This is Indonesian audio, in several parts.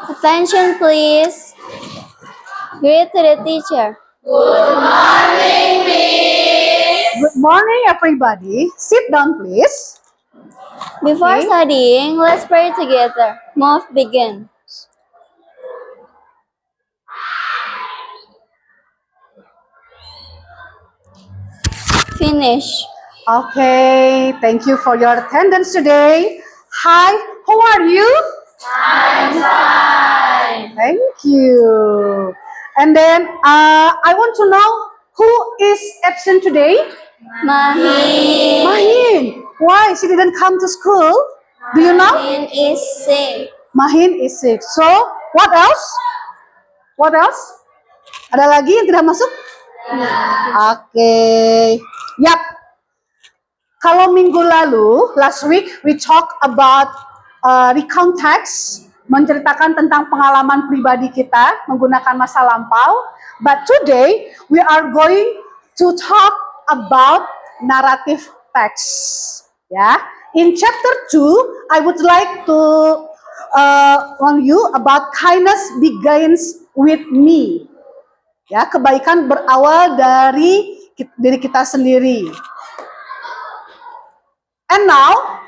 Attention please. Greet to the teacher. Good morning, everybody. Sit down, please. Before Okay. studying, let's pray together. Move begin. Finish. Okay, thank you for your attendance today. Hi, how are you? I'm fine. Thank you. And then I want to know who is absent today? Mahin. Mahin. Why she didn't come to school? Do you know? Mahin is sick. Mahin is sick. So, what else? What else? Ada lagi yang tidak masuk? Oke. Yap. Kalau minggu lalu, last week, we talk about recount text, menceritakan tentang pengalaman pribadi kita menggunakan masa lampau. But today, we are going to talk about narrative text. Ya, in chapter 2, I would like to warn you about kindness begins with me. Ya, kebaikan berawal dari diri kita sendiri. And now,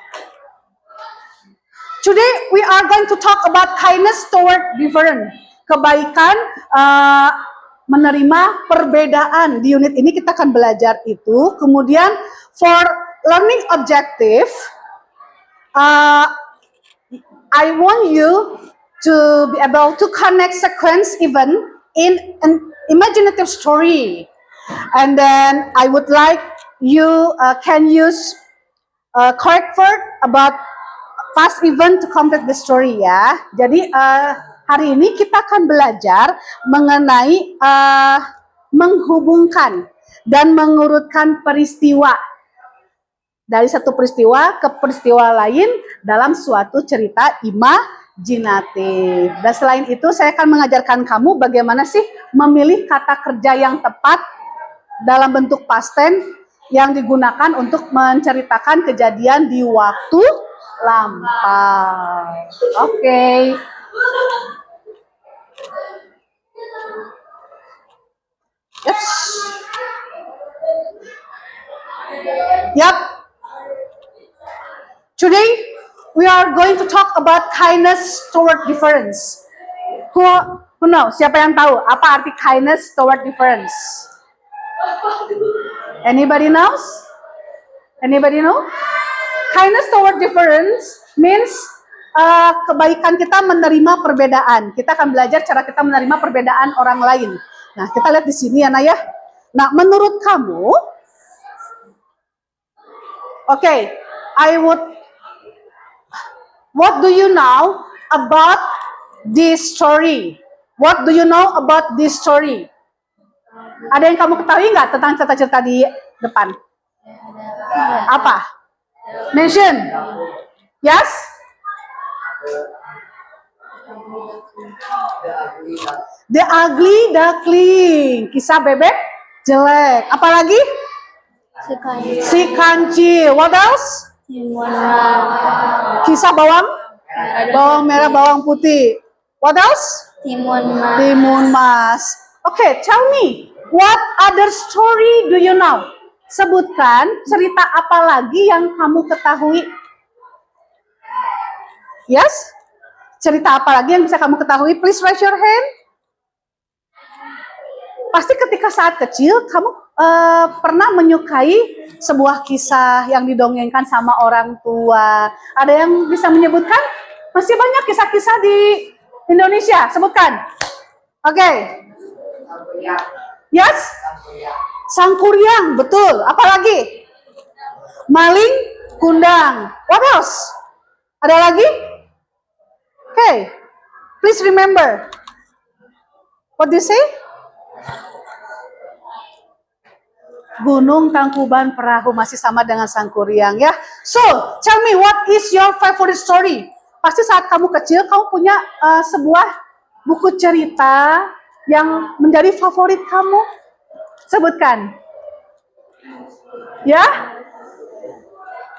today we are going to talk about kindness toward different. Kebaikan menerima perbedaan. Di unit ini kita akan belajar itu. Kemudian for learning objective, I want you to be able to connect sequence even in an imaginative story. And then I would like you can use correct word about past event to complete the story ya. Jadi hari ini kita akan belajar mengenai menghubungkan dan mengurutkan peristiwa dari satu peristiwa ke peristiwa lain dalam suatu cerita imajinatif. Dan selain itu saya akan mengajarkan kamu bagaimana sih memilih kata kerja yang tepat dalam bentuk past tense yang digunakan untuk menceritakan kejadian di waktu lampau. Oke. Yes. Yep. Today we are going to talk about kindness toward difference. Who knows? Siapa yang tahu apa arti kindness toward difference? Anybody knows? Anybody know? Kindness toward difference means kebaikan kita menerima perbedaan. Kita akan belajar cara kita menerima perbedaan orang lain. Nah, kita lihat di sini ya, Naya. Nah, menurut kamu, what do you know about this story? What do you know about this story? Ada yang kamu ketahui nggak tentang cerita-cerita di depan? Apa? Mention. Yes? The ugly duckling. Kisah bebek jelek. Apalagi? Si kancil. What else? Kisah bawang? Bawang merah, bawang putih. What else? Timun mas. Okay, tell me. What other story do you know? Sebutkan cerita apa lagi yang kamu ketahui. Yes? Cerita apa lagi yang bisa kamu ketahui? Please raise your hand. Pasti ketika saat kecil kamu pernah menyukai sebuah kisah yang didongengkan sama orang tua. Ada yang bisa menyebutkan? Masih banyak kisah-kisah di Indonesia. Sebutkan. Oke. Yes? Sangkuriang, betul. Apalagi? Maling kundang. What else? Ada lagi? Okay. Please remember. What do you say? Gunung Tangkuban Perahu masih sama dengan Sangkuriang ya. So, tell me what is your favorite story? Pasti saat kamu kecil kamu punya sebuah buku cerita yang menjadi favorit kamu. Sebutkan. Ya?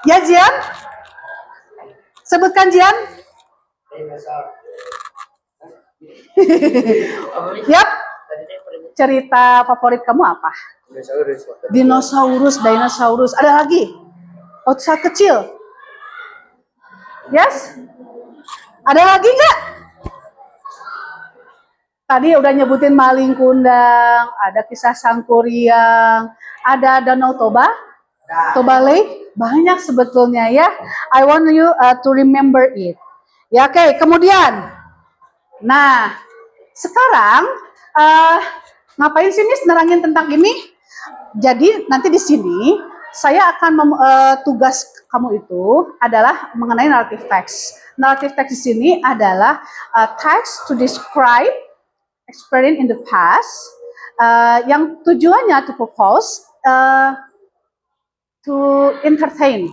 Ya, Jian? Sebutkan, Jian. Yap. Cerita favorit kamu apa? Dinosaurus. Ada lagi? Oh, saat kecil. Yes? Ada lagi nggak? Tadi udah nyebutin Maling Kundang, ada kisah Sangkuriang, ada Danau Toba, Toba Lake, banyak sebetulnya ya. I want you to remember it. Ya, oke. Kemudian, nah, sekarang ngapain sih Miss nerangin tentang ini? Jadi nanti di sini saya akan tugas kamu itu adalah mengenai narrative text. Narrative text di sini adalah text to describe experience in the past, yang tujuannya to propose, to entertain,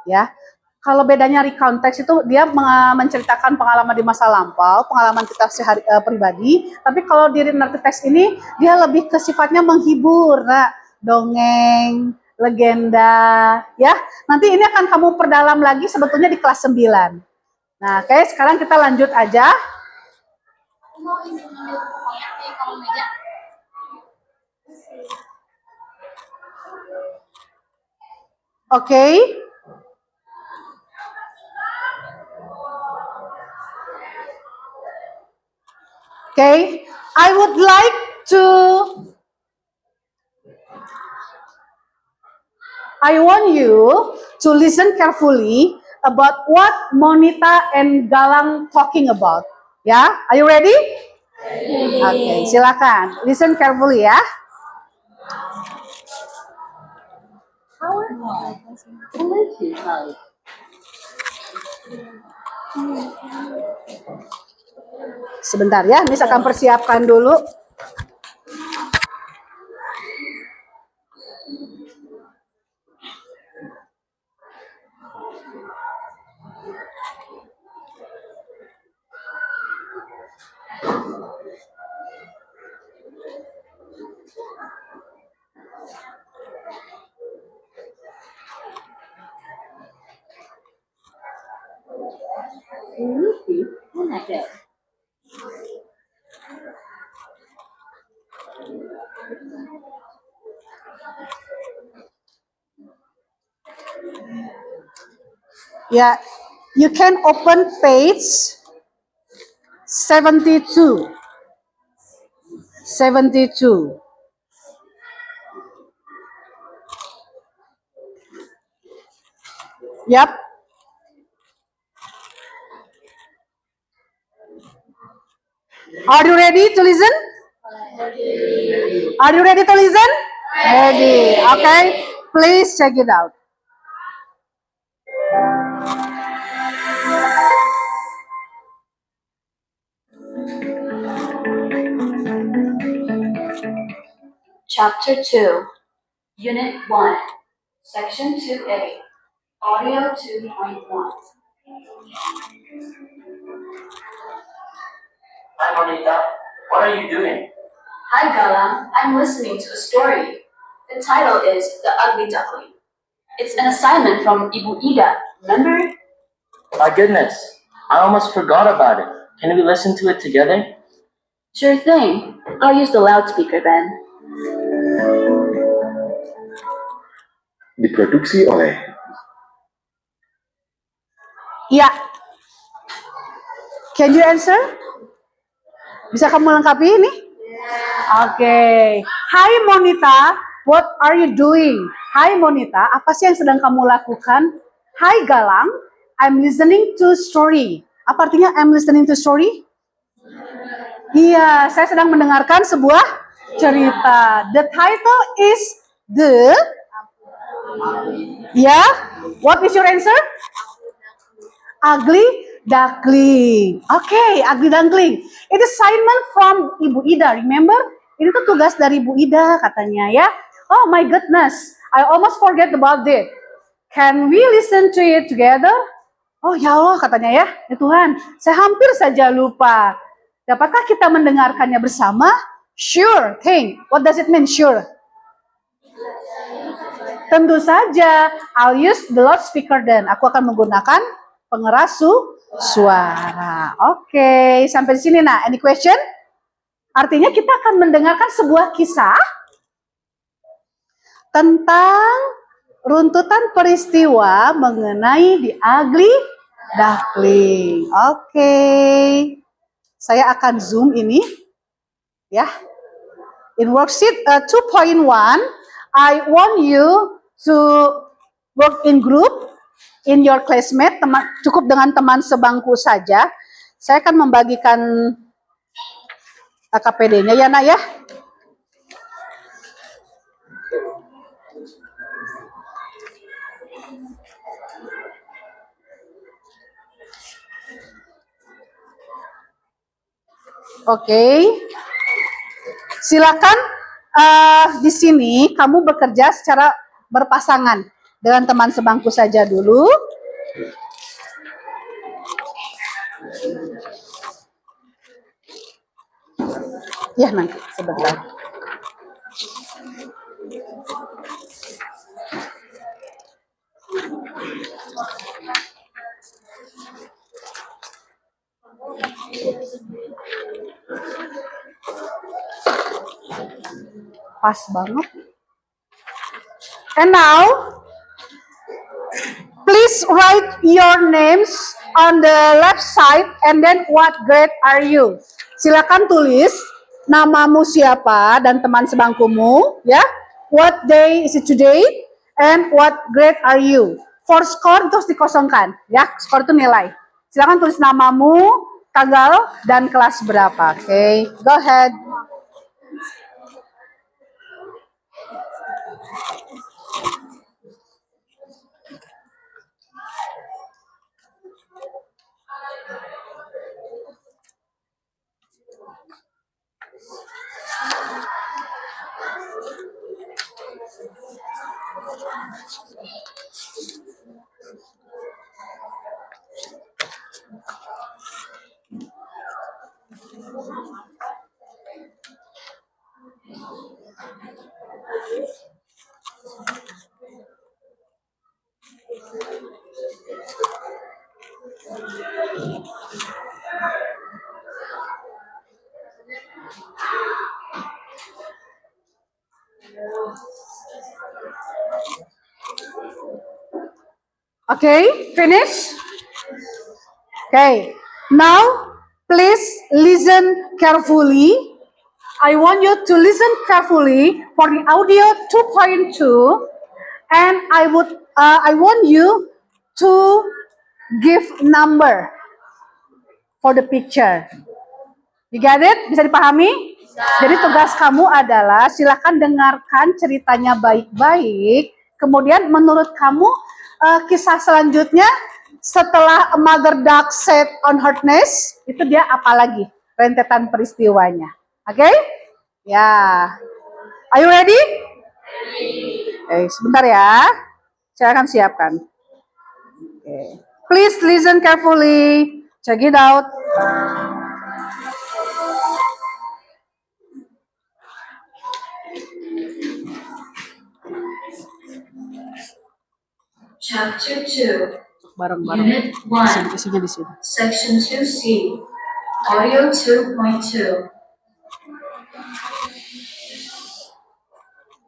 ya. Kalau bedanya recount text itu dia menceritakan pengalaman di masa lampau, pengalaman kita sehari pribadi. Tapi kalau di narrative text ini dia lebih ke sifatnya menghibur, nah, dongeng, legenda, ya. Nanti ini akan kamu perdalam lagi sebetulnya di kelas 9. Nah, oke, sekarang kita lanjut aja. Oke. Okay, I would like to, I want you to listen carefully about what Monita and Galang talking about. Ya, are you ready? Oke, silakan. Listen carefully ya. Sebentar ya, Miss akan persiapkan dulu. Ya, you can open page 72. 72. Yep. Are you ready to listen? Are you ready to listen? Ready. Okay. Please check it out. Chapter 2, Unit 1, Section 2A, Audio 2.1. Hi, Monita. What are you doing? Hi, Galang. I'm listening to a story. The title is The Ugly Duckling. It's an assignment from Ibu Ida, remember? My goodness, I almost forgot about it. Can we listen to it together? Sure thing. I'll use the loudspeaker then. Diproduksi oleh Ya. Can you answer? Bisa kamu lengkapi ini? Oke. Hi Monita, what are you doing? Hi Monita, apa sih yang sedang kamu lakukan? Hi Galang, I'm listening to story. Apa artinya I'm listening to story? Iya, saya sedang mendengarkan sebuah cerita. The title is The... Ya, what is your answer? Ugly Duckling. Oke, Ugly Duckling. It is assignment from Ibu Ida. Remember? Ini tuh tugas dari Ibu Ida katanya ya. Oh my goodness, I almost forget about it. Can we listen to it together? Oh ya Allah katanya ya. Ya Tuhan, saya hampir saja lupa. Dapatkah kita mendengarkannya bersama? Sure thing. What does it mean? Sure. Tentu saja, I'll use the loudspeaker then. Aku akan menggunakan pengeras suara. Oke, sampai di sini. Nah, any question? Artinya kita akan mendengarkan sebuah kisah tentang runtutan peristiwa mengenai The Ugly Duckling. Oke. Saya akan zoom ini ya. In worksheet 2.1, I want you to work in group in your classmate. Cukup dengan teman sebangku saja. Saya akan membagikan KPD-nya ya, Nak ya. Oke, silakan di sini kamu bekerja secara berpasangan dengan teman sebangku saja dulu. Ya nanti sebentar. Pas banget. And now, please write your names on the left side and then what grade are you? Silakan tulis namamu siapa dan teman sebangkumu, ya. What day is it today? And what grade are you? For score itu harus dikosongkan, ya. Skor itu nilai. Silakan tulis namamu, tanggal, dan kelas berapa. Oke, go ahead. Okay, finish? Okay, now please listen carefully. I want you to listen carefully for the audio 2.2 and I want you to give number for the picture. You get it? Bisa dipahami? Jadi tugas kamu adalah silakan dengarkan ceritanya baik-baik. Kemudian menurut kamu kisah selanjutnya setelah Mother Duck sat on her nest itu dia apa lagi rentetan peristiwanya? Oke? Ya. Are you ready? Sebentar ya. Saya akan siapkan. Please listen carefully. Check it out. Chapter 2, Bareng-bareng. Unit 1, Isinya di sini. Section 2C, Audio 2.2.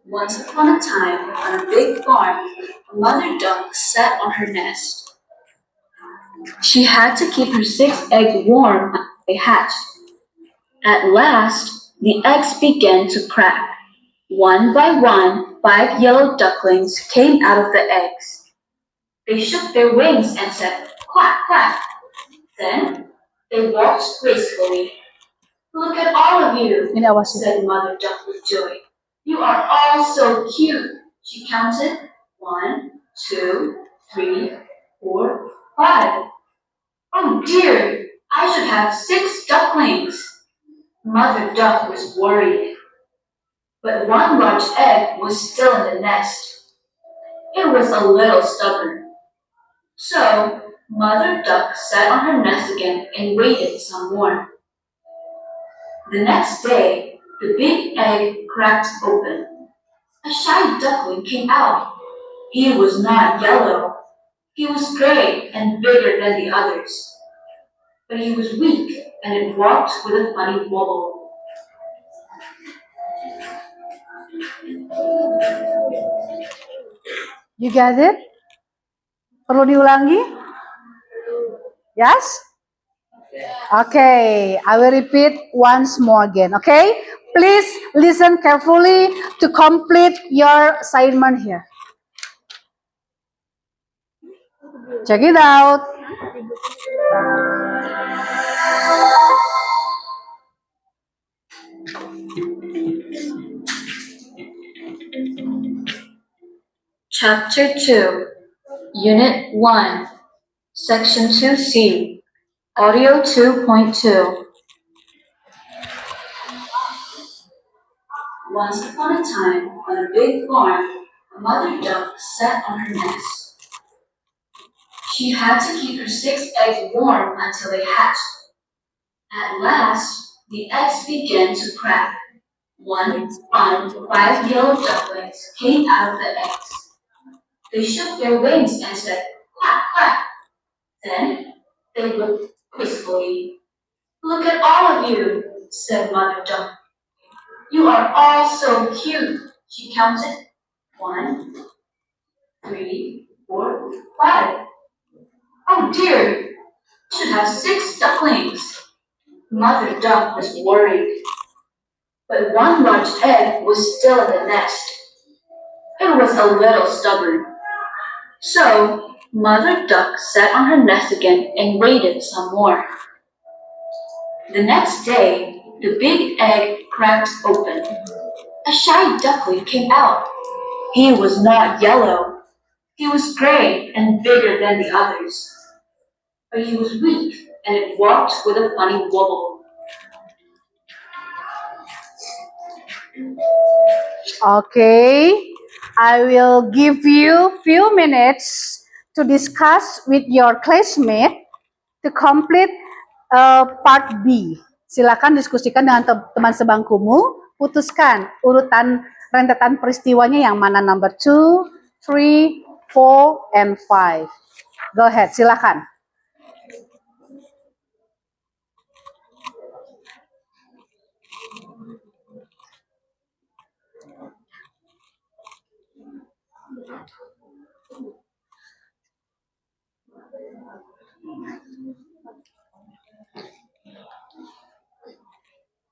Once upon a time, on a big farm, a mother duck sat on her nest. She had to keep her 6 eggs warm until they hatched. At last, the eggs began to crack. One by one, 5 yellow ducklings came out of the eggs. They shook their wings and said, quack, quack. Then they walked gracefully. Look at all of you, said Mother Duck with joy. You are all so cute. She counted 1, 2, 3, 4, 5. Oh dear, I should have 6 ducklings. Mother Duck was worried. But one large egg was still in the nest. It was a little stubborn. So, Mother Duck sat on her nest again and waited some more. The next day, the big egg cracked open. A shy duckling came out. He was not yellow. He was gray and bigger than the others. But he was weak and it walked with a funny wobble. You get it? Perlu diulangi? Yes? Okay, I will repeat once more again. Okay, please listen carefully to complete your assignment here. Check it out. Chapter 2, Unit 1, Section 2C, Audio 2.2. Once upon a time, on a big farm, a mother duck sat on her nest. She had to keep her 6 eggs warm until they hatched. At last, the eggs began to crack. One by 5 yellow ducklings came out of the eggs. They shook their wings and said, quack, quack. Then they looked wistfully. Look at all of you, said Mother Duck. You are all so cute, she counted. 1, 3, 4, 5. Oh dear, I should have 6 ducklings. Mother Duck was worried. But one large egg was still in the nest. It was a little stubborn. So, Mother Duck sat on her nest again and waited some more. The next day, the big egg cracked open. A shy duckling came out. He was not yellow. He was gray and bigger than the others. But he was weak and it walked with a funny wobble. Okay, I will give you few minutes to discuss with your classmate to complete part B. Silakan diskusikan dengan teman sebangkumu, putuskan urutan rentetan peristiwanya yang mana number 2, 3, 4, and 5. Go ahead, silakan.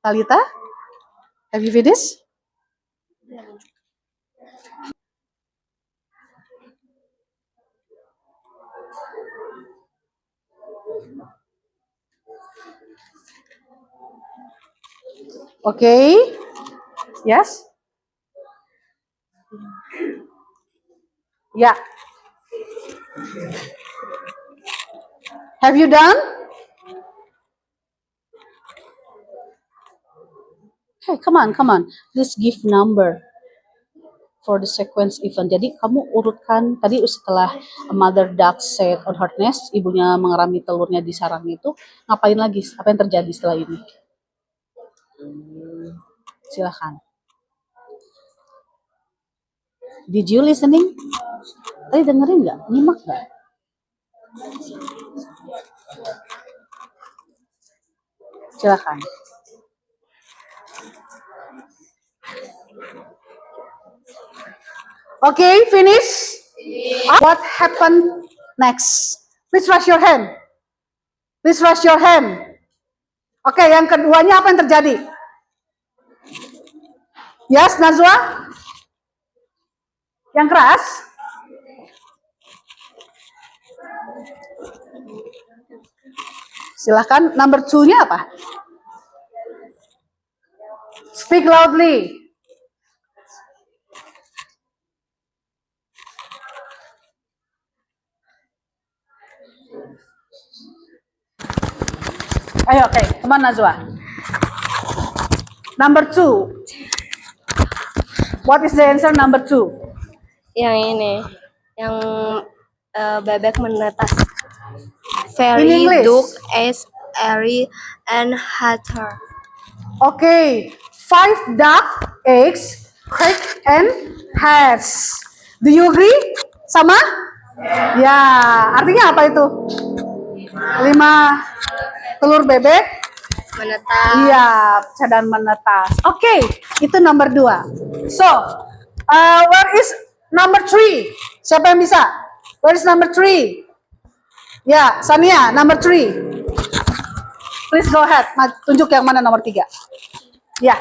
Talita, have you finished? Okay. Yes? Yeah. Have you done? Hey, come on. Please give number for the sequence event. Jadi kamu urutkan tadi setelah a mother duck sat on her nest, ibunya mengerami telurnya di sarang itu, ngapain lagi? Apa yang terjadi setelah ini? Silahkan. Did you listening? Tadi dengerin nggak? Nyimak nggak? Silahkan. Okay, finish. What happened next? Please raise your hand. Please raise your hand. Oke, yang keduanya apa yang terjadi? Yes, Najwa? Yang keras? Silahkan, number 2-nya apa? Speak loudly. Ayo, oke, come on Najwa. Number 2. What is the answer number 2? Yang ini, yang bebek menetas. In Fairy, English? duck, ace, airy, and hatter. Okay, 5 duck, eggs, crack, and hatch. Do you agree? Sama? Ya, artinya apa itu? 5 telur bebek Menetas. iya, pecah dan menetas. Oke, itu nomor 2. So, where is number 3? Siapa yang bisa? Where is number 3? Ya, Sania, number 3. Please go ahead. Tunjuk yang mana nomor 3. Ya.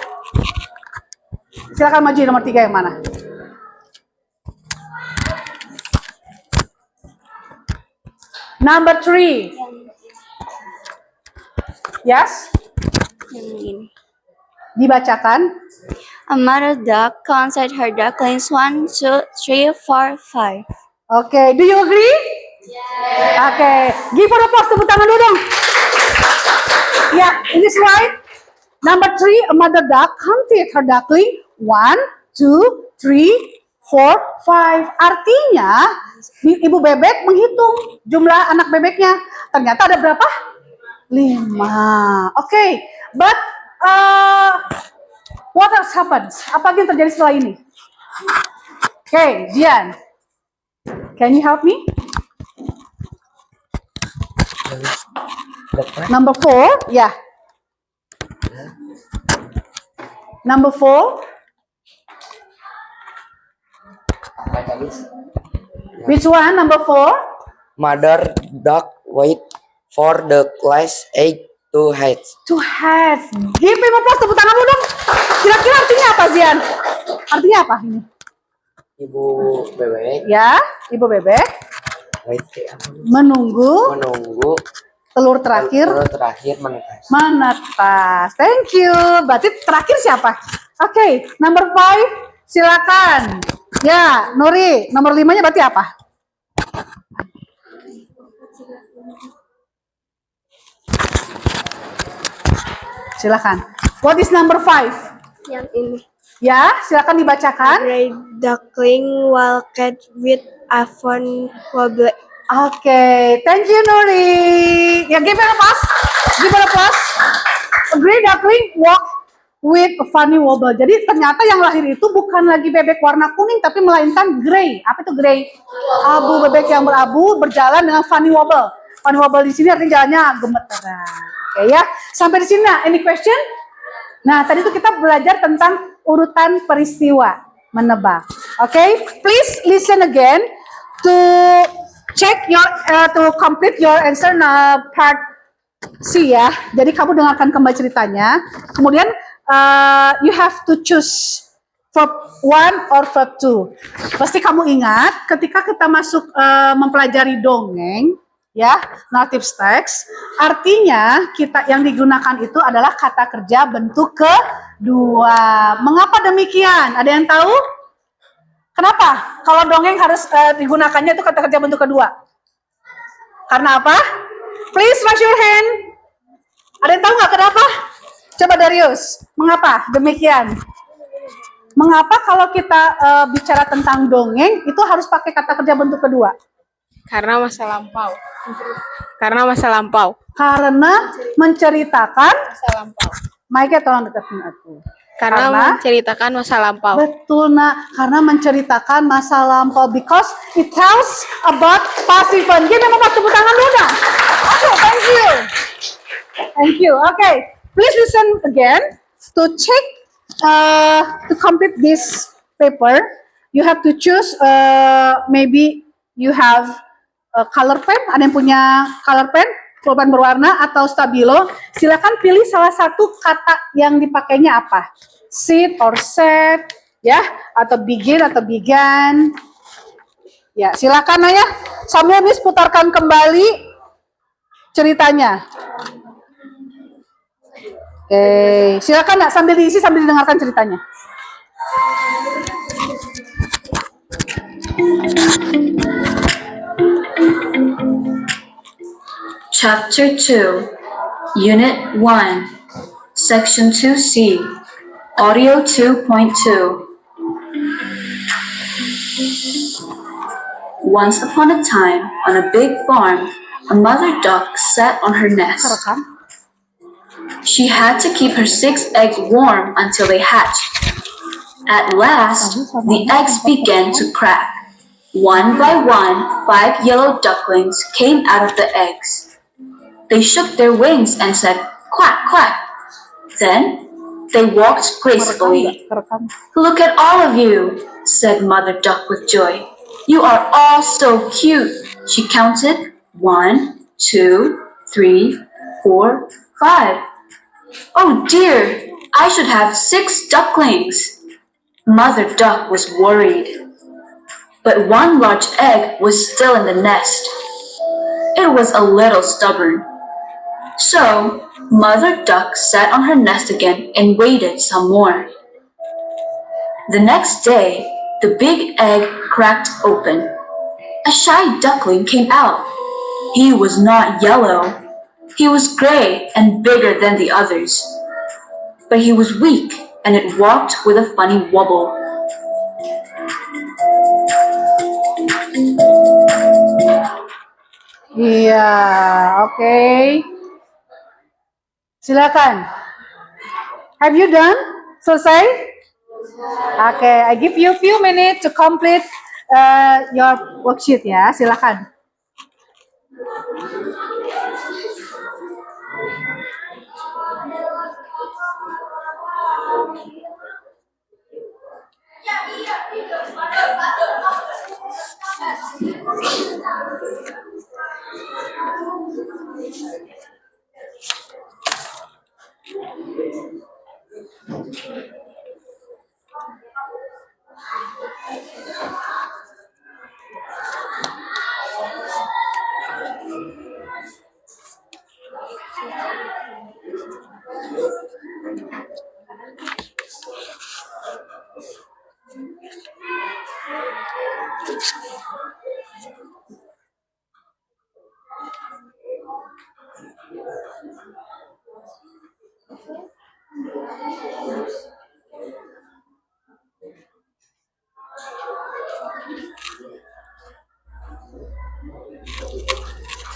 Silakan maju nomor 3 yang mana? Number 3. Yes? Yang ini. Dibacakan. A mother duck counts her ducklings 1, 2, 3, 4, 5. Okay, do you agree? Yeah. Okay, give her applause, tepuk tangan dulu dong. Yeah, in this slide, number 3, a mother duck counted her duckling 1, 2, 3, 4, 5. Artinya, ibu bebek menghitung jumlah anak bebeknya. Ternyata ada berapa? 5. Okay, but what else happens? Apa yang terjadi setelah ini? Okay, Jian. Can you help me? Number 4, yeah. Number 4. Which one? Number 4? Mother duck wait for the last egg to hatch. To hatch. Give him applause, tepuk tangan dulu dong. Kira-kira artinya apa, Zian? Artinya apa ini? Ibu bebek Ya, ibu bebek wait menunggu menunggu telur terakhir telur terakhir menetas. menetas. Thank you. Berarti terakhir siapa? Oke, number 5, silakan. Ya, Nuri, nomor 5-nya berarti apa? Silakan. What is number 5? Yang ini. Ya, silakan dibacakan. Gray duckling wildcat with iPhone wobble. Oke, thank you Nuri. Ya, give her a applause. Give her a applause. A gray duckling walk with a funny wobble. Jadi ternyata yang lahir itu bukan lagi bebek warna kuning, tapi melainkan gray. Apa itu gray? Abu, bebek yang berabu berjalan dengan funny wobble. Funny wobble di sini artinya jalannya gemeteran. Oke ya, sampai di sini. Nah, any question? Nah, tadi itu kita belajar tentang urutan peristiwa menebak. Oke, please listen again to check your to complete your answer part C ya. Jadi kamu dengarkan kembali ceritanya. Kemudian you have to choose verb 1 or verb 2. Pasti kamu ingat ketika kita masuk mempelajari dongeng ya, narrative text, artinya kita yang digunakan itu adalah kata kerja bentuk kedua. Mengapa demikian? Ada yang tahu? Kenapa? Kalau dongeng harus digunakannya itu kata kerja bentuk kedua. Karena apa? Please raise your hand. Ada yang tahu nggak kenapa? Coba Darius, mengapa demikian? Mengapa kalau kita bicara tentang dongeng itu harus pakai kata kerja bentuk kedua? Karena masa lampau. Karena masa lampau. Karena menceritakan. Masa lampau. Mike tolong deketin aku. Karena menceritakan masa lampau. Betul nak, karena menceritakan masa lampau. Because it tells about past event. Give me tepuk tangan dulu dah. Okay, thank you. Thank you. Okay, please listen again to check to complete this paper. You have to choose maybe you have color pen. Ada yang punya color pen? Pulpen berwarna atau stabilo, silakan pilih salah satu kata yang dipakainya apa, sit or set, ya, atau begin atau began, ya, silakan ya. Sambil Miss putarkan kembali ceritanya. Oke, silakan nak sambil diisi sambil didengarkan ceritanya. Chapter 2, Unit 1, Section 2C, Audio 2.2. Once upon a time, on a big farm, a mother duck sat on her nest. She had to keep her 6 eggs warm until they hatched. At last, the eggs began to crack. One by one, 5 yellow ducklings came out of the eggs. They shook their wings and said, "Quack, quack." Then they walked gracefully. "Look at all of you," said Mother Duck with joy. "You are all so cute." She counted 1, 2, 3, 4, 5. "Oh dear, I should have 6 ducklings." Mother Duck was worried. But one large egg was still in the nest. It was a little stubborn. So Mother Duck sat on her nest again and waited some more. The next day, the big egg cracked open. A shy duckling came out. He was not yellow. He was gray and bigger than the others. But he was weak and it walked with a funny wobble. Iya, oke. Silakan. Have you done? Selesai? Oke, I give you few minutes to complete your worksheet ya. Silakan.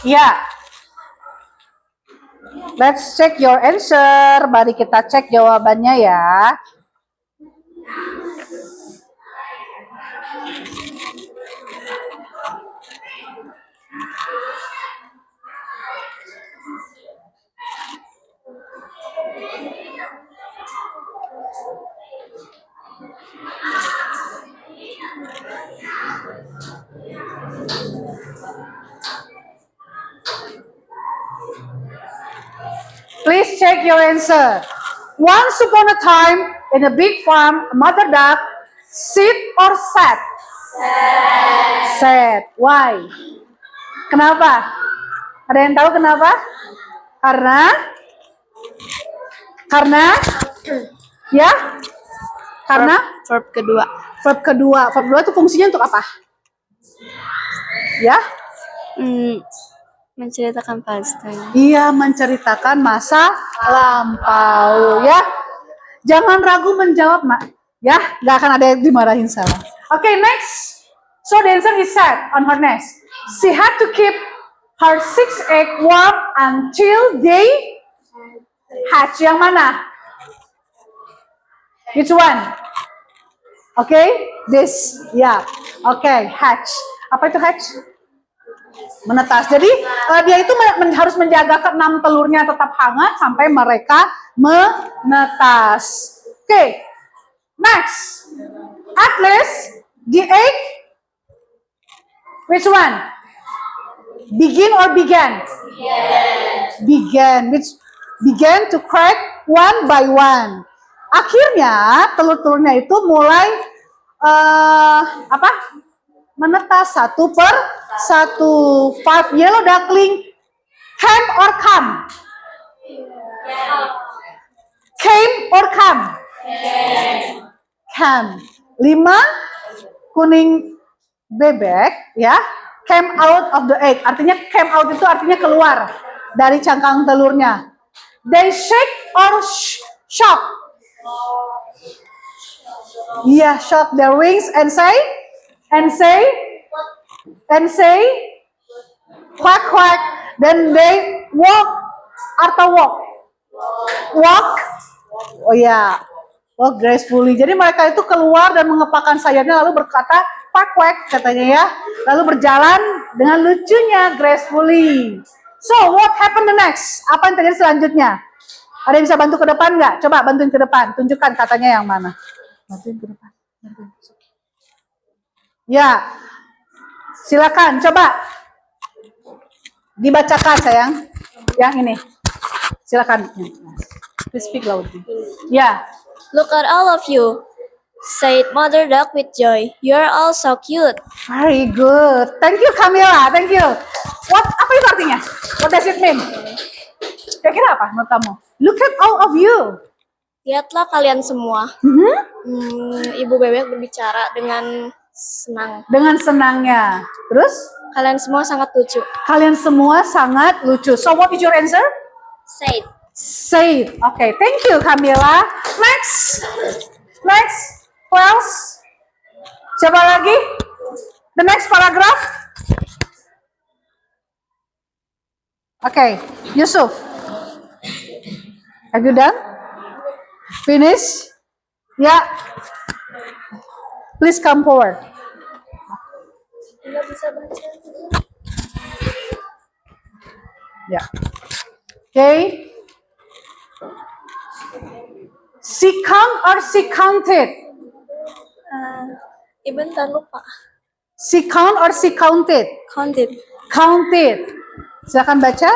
Ya. Let's check your answer. Mari kita cek jawabannya ya. Please check your answer. Once upon a time, in a big farm, a mother duck sit or sat? Sat. Why? Kenapa? Ada yang tahu kenapa? Karena ya? Karena Verb kedua. verb kedua. Verb kedua itu fungsinya untuk apa? Ya? Menceritakan past tense. Iya, menceritakan masa lampau ya. Jangan ragu menjawab, Nak. Ya, nggak akan ada yang dimarahin salah. Okay, next. So the answer is sat on her nest. She had to keep her 6 egg warm until they hatch. Yang mana? Which one? Okay, this. Ya, okay, hatch. Apa itu hatch? Menetas. Jadi dia itu harus menjaga ke-6 telurnya tetap hangat sampai mereka menetas. Okay, next. At least the egg, which one? Begin or began? Began. Which began to crack one by one. Akhirnya telur-telurnya itu mulai menetas satu per satu. 5 yellow duckling came or come? Came or come? Came. 5 kuning bebek ya, came out of the egg. Artinya came out itu artinya keluar dari cangkang telurnya. They shake or shock? Yeah, shock their wings and say quack quack. Then they walk atau walk. Oh ya, walk gracefully. Jadi mereka itu keluar dan mengepakkan sayapnya lalu berkata quack quack katanya ya. Lalu berjalan dengan lucunya, gracefully. So, what happened the next? Apa yang terjadi selanjutnya? Ada yang bisa bantu ke depan nggak? Coba bantuin ke depan. Tunjukkan katanya yang mana. Bantuin ke depan. Ya, silakan. Coba dibacakan sayang. Yang ini. Silakan. Please speak loudly. Ya. Look at all of you, said Mother Duck with joy. You're all so cute. Very good. Thank you Camilla. Thank you. Apa itu artinya? What does it mean? Kira-kira apa menurut kamu? Look at all of you. Lihatlah kalian semua. Ibu bebek berbicara dengan senang. Dengan senangnya. Terus? Kalian semua sangat lucu. Kalian semua sangat lucu. So what is your answer? Said. Say. Okay, thank you Camilla. Next. Who else? Siapa lagi? The next paragraph. Okay, Yusuf. Have you done? Finish? Yeah. Please come forward. Yeah. Okay. She count or she counted? Ibu ntar lupa. She count or she counted? Counted. Counted. Silakan baca.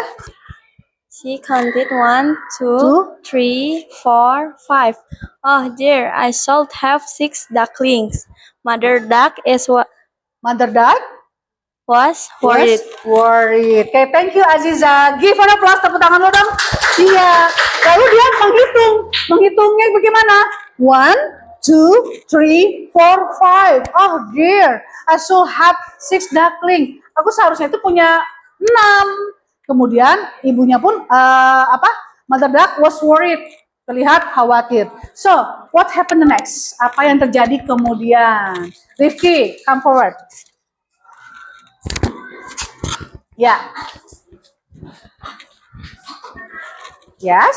She counted 1, 2, Two. 3, 4, 5. Oh dear, I should have 6 ducklings. Mother duck Mother duck was worried. Worried. Okay, thank you Aziza. Give her applause, tepuk tangan lo dong. Iya. Lalu dia menghitungnya bagaimana? 1, 2, 3, 4, 5. Oh dear, I should have 6 duckling. Aku seharusnya itu punya 6. Kemudian ibunya pun Mother duck was worried. Terlihat khawatir. So, what happened next? Apa yang terjadi kemudian? Rifki, come forward. Yeah. Yes.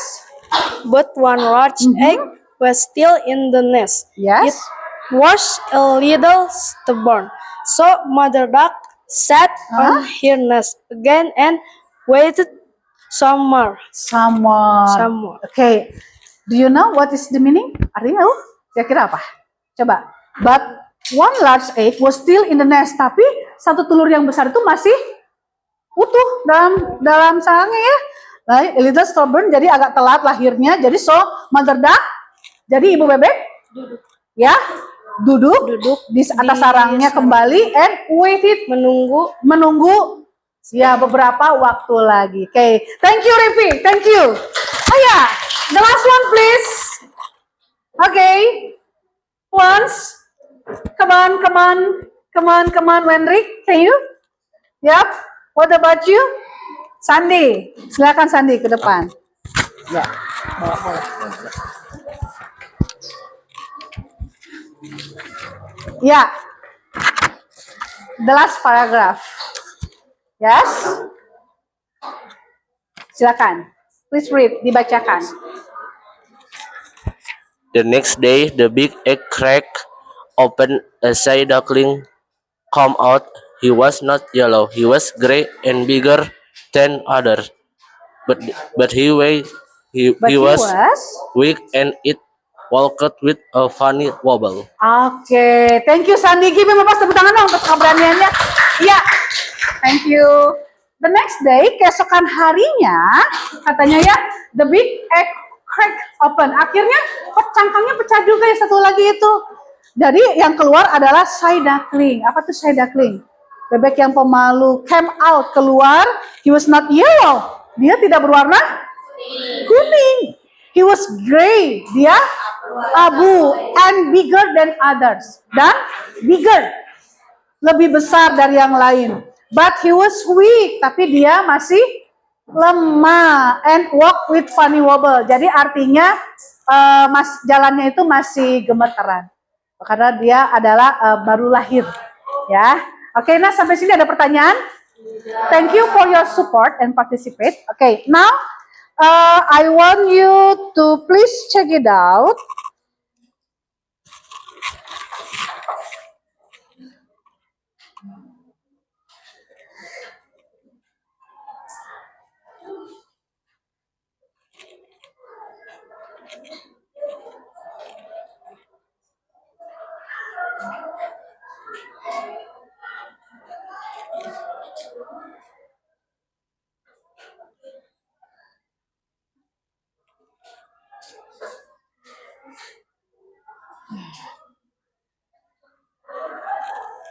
But one large egg was still in the nest. Yes. It was a little stubborn. So Mother Duck sat on her nest again and waited some more. Some more. Okay. Do you know what is the meaning? Artinya kira-kira apa? Coba. But one large egg was still in the nest. Tapi satu telur yang besar itu masih utuh dalam sarangnya ya. Nah, a little stubborn, jadi agak telat lahirnya. Jadi so Mother Duck, jadi ibu bebek ya duduk di atas sarangnya kembali and waited, menunggu ya beberapa waktu lagi. Okay, thank you Rifi, thank you. Oh ya, the last one please. Okay, once, come on, Wenrik, can you? Yep. What about you? Sandi, silakan Sandi ke depan. Ya, boleh. Ya, the last paragraph. Yes, silakan. Please read, dibacakan. The next day, the big egg cracked open. A shy duckling came out. He was not yellow. He was gray and bigger than others. But he was weak and it walked with a funny wobble. Okay, thank you Sandi. Give him a tepuk tangan dong untuk keberaniannya. Iya, thank you. The next day, keesokan harinya, katanya ya, the big egg crack open. Akhirnya cangkangnya pecah juga ya satu lagi itu. Jadi yang keluar adalah shy duckling. Apa tuh shy duckling? Bebek yang pemalu came out, keluar. He was not yellow. Dia tidak berwarna kuning. He was gray. Dia abu and bigger than others. Dan bigger. Lebih besar dari yang lain. But he was weak. Tapi dia masih lemah and walk with funny wobble. Jadi artinya jalannya itu masih gemeteran. Karena dia adalah baru lahir. Ya. Oke, nah sampai sini ada pertanyaan? Thank you for your support and participate. Okay, now I want you to please check it out.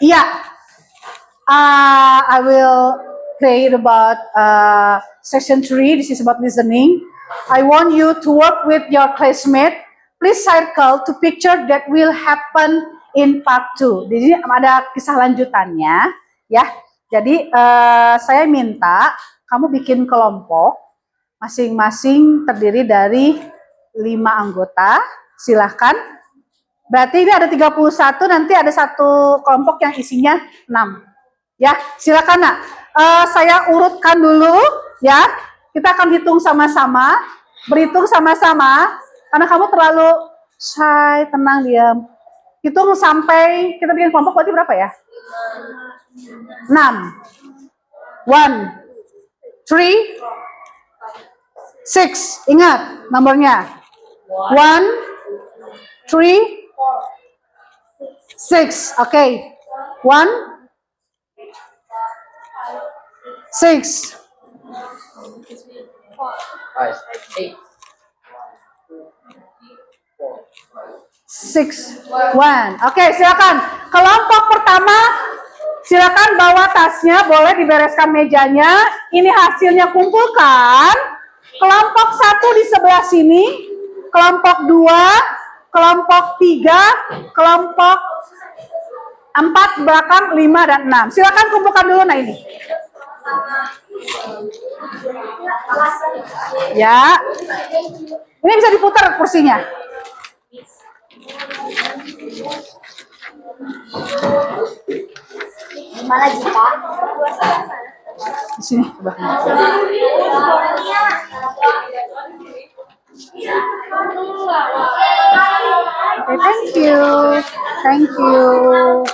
Yeah, I will create about section 3. This is about listening. I want you to work with your classmate. Please circle to picture that will happen in part 2. Jadi ada kisah lanjutannya, ya. Jadi saya minta kamu bikin kelompok, masing-masing terdiri dari 5 anggota. Silahkan. Berarti ini ada 31, nanti ada satu kelompok yang isinya 6. Ya, silakan nak. Saya urutkan dulu, ya. Kita akan hitung sama-sama, berhitung sama-sama. Karena kamu terlalu shy, tenang, diam. Hitung sampai kita bikin kelompok berarti berapa ya? 6. 1, 3, 6. Ingat nomornya. 1, 3, 6. Oke. 1, 6. 6, 1. Oke, silakan. Kelompok pertama, silakan bawa tasnya, boleh dibereskan mejanya. Ini hasilnya kumpulkan. Kelompok 1 di sebelah sini, kelompok 2, kelompok 3, kelompok 4 belakang, 5 dan 6. Silakan kumpulkan dulu nah ini. Ya. Ini bisa diputar kursinya. Gimana Jika? Di sini coba. Okay, thank you. Thank you.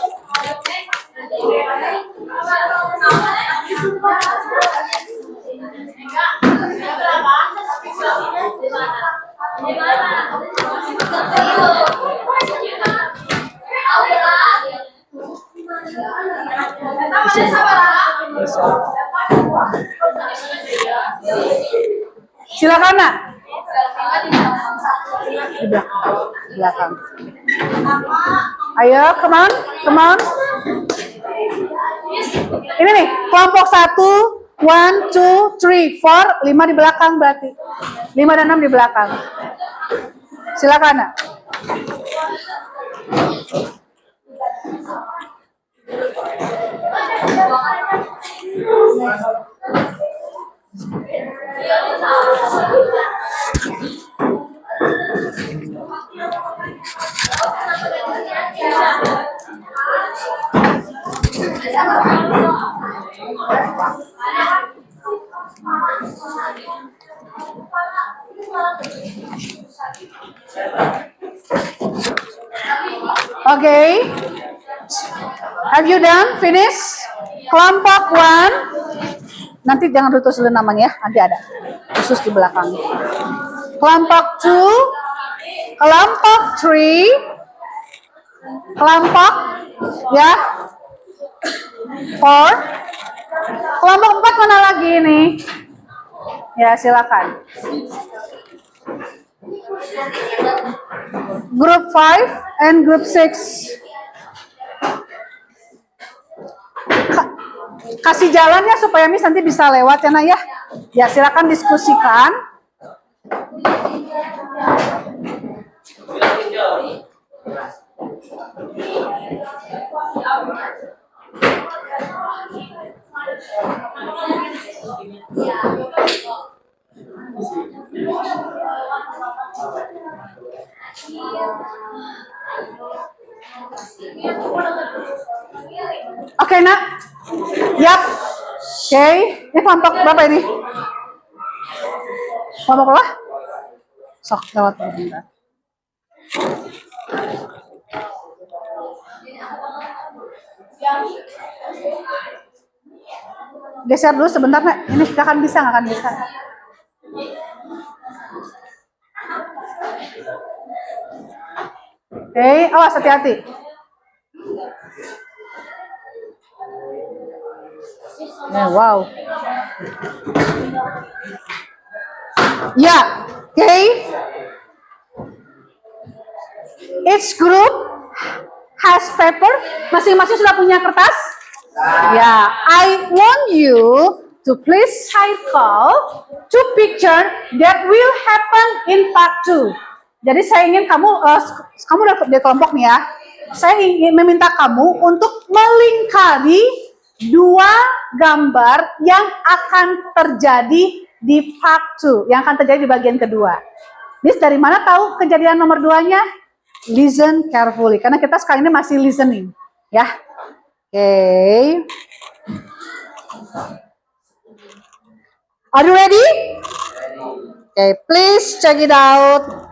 Silakan nak. Di belakang. Ayo, come on, come on. Ini nih, kelompok 1, 1, 2, 3, 4, 5 di belakang berarti. 5 dan 6 di belakang. Silakan nak. Okay. Have you done? Finish? Kelompok 1. Nanti jangan tulis dulu namanya ya. Nanti ada. Khusus di belakang. Kelompok 2. Kelompok 3. Kelompok ya. 4. Kelompok 4 mana lagi nih? Ya, silakan. Group 5 and group 6. Kasih jalannya supaya Miss nanti bisa lewat ya nak ya. Ya silakan diskusikan. Oke nak. Yap. Oke. Ini kelompok berapa ini? Kelompok berapa? Sok lewat bentar. Geser dulu sebentar nak. Ini nggak akan bisa. Oke, awas hati-hati. Wow. Yeah. Okay. Each group has paper? Masing-masing sudah punya kertas? Ya, I want you to please circle two picture that will happen in part 2. Jadi saya ingin kamu udah di kelompok nih ya. Saya ingin meminta kamu untuk melingkari dua gambar yang akan terjadi di part 2, yang akan terjadi di bagian kedua. Miss, dari mana tahu kejadian nomor 2-nya? Listen carefully, karena kita sekarang ini masih listening, ya. Okay. Are you ready? Okay, please check it out.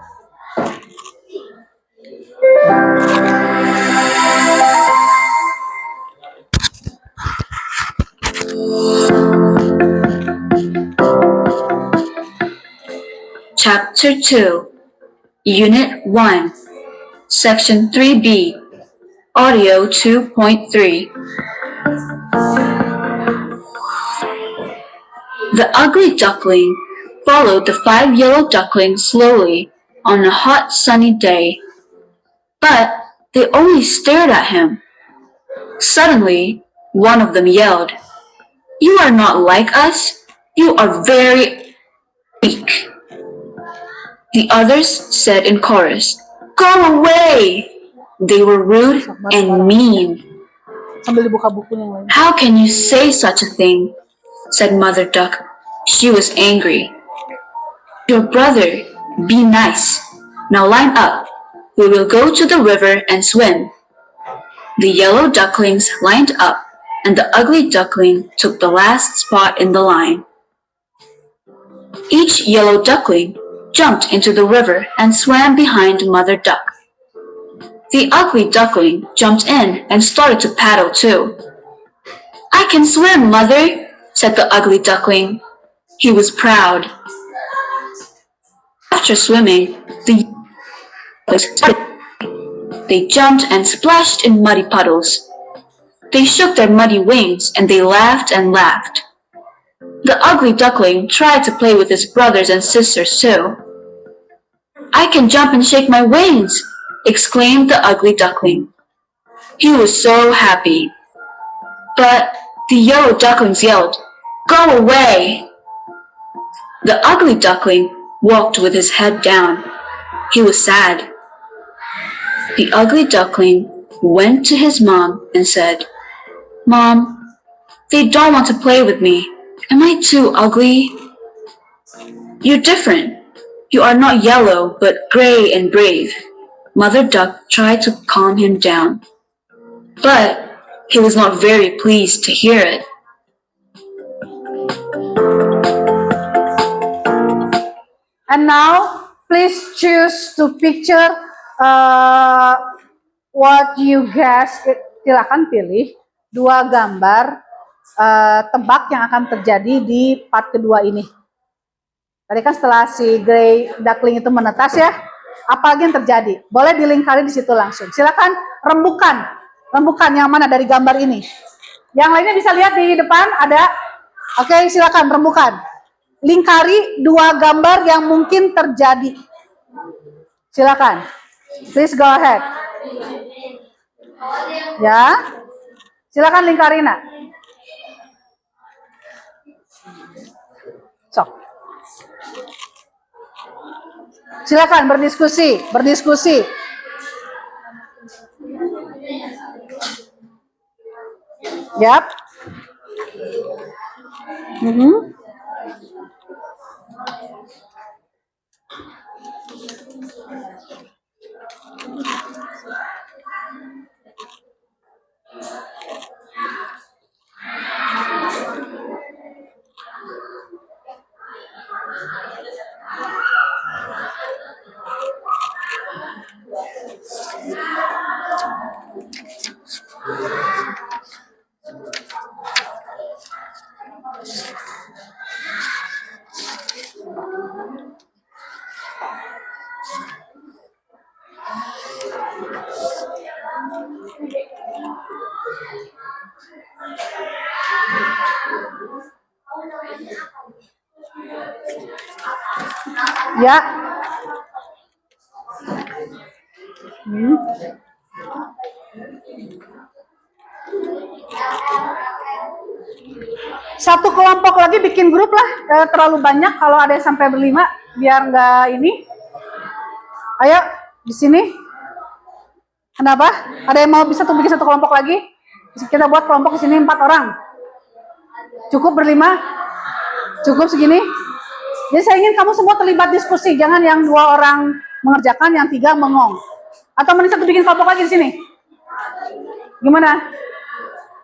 Chapter 2, Unit 1, Section 3B, Audio 2.3. The ugly duckling followed the 5 yellow ducklings slowly on a hot sunny day, but they only stared at him. Suddenly, one of them yelled, "You are not like us. You are very weak." The others said in chorus, "Go away!" They were rude and mean. Sambil dibuka buku yang lain. "How can you say such a thing?" said Mother Duck. She was angry. "Your brother, be nice. Now line up. We will go to the river and swim." The yellow ducklings lined up, and the ugly duckling took the last spot in the line. Each yellow duckling jumped into the river and swam behind Mother Duck. The ugly duckling jumped in and started to paddle too. "I can swim, Mother," said the ugly duckling. He was proud. After swimming, they jumped and splashed in muddy puddles. They shook their muddy wings and they laughed and laughed. The ugly duckling tried to play with his brothers and sisters too. "I can jump and shake my wings," exclaimed the ugly duckling. He was so happy. But the yellow ducklings yelled, "Go away!" The ugly duckling walked with his head down. He was sad. The ugly duckling went to his mom and said, "Mom, they don't want to play with me. Am I too ugly?" "You're different. You are not yellow, but gray and brave." Mother Duck tried to calm him down, but he was not very pleased to hear it. And now, please choose to picture what you guess. Silakan pilih dua gambar tebak yang akan terjadi di part kedua ini. Tadi kan setelah si gray duckling itu menetas ya, apa lagi yang terjadi? Boleh dilingkari di situ langsung. Silakan rembukan yang mana dari gambar ini. Yang lainnya bisa lihat di depan ada. Oke, silakan rembukan. Lingkari dua gambar yang mungkin terjadi. Silakan. Please go ahead. Ya. Silakan lingkari, Nak. So. Silakan berdiskusi. Yap. Ya. Satu kelompok lagi bikin grup lah, terlalu banyak kalau ada yang sampai berlima, biar nggak ini. Ayo, di sini. Kenapa? Ada yang mau bisa tuh bikin satu kelompok lagi? Kita buat kelompok di sini 4 orang. Cukup berlima? Cukup segini? Jadi saya ingin kamu semua terlibat diskusi, jangan yang 2 orang mengerjakan, yang 3 mengong. Atau mending satu bikin kelompok lagi di sini. Gimana?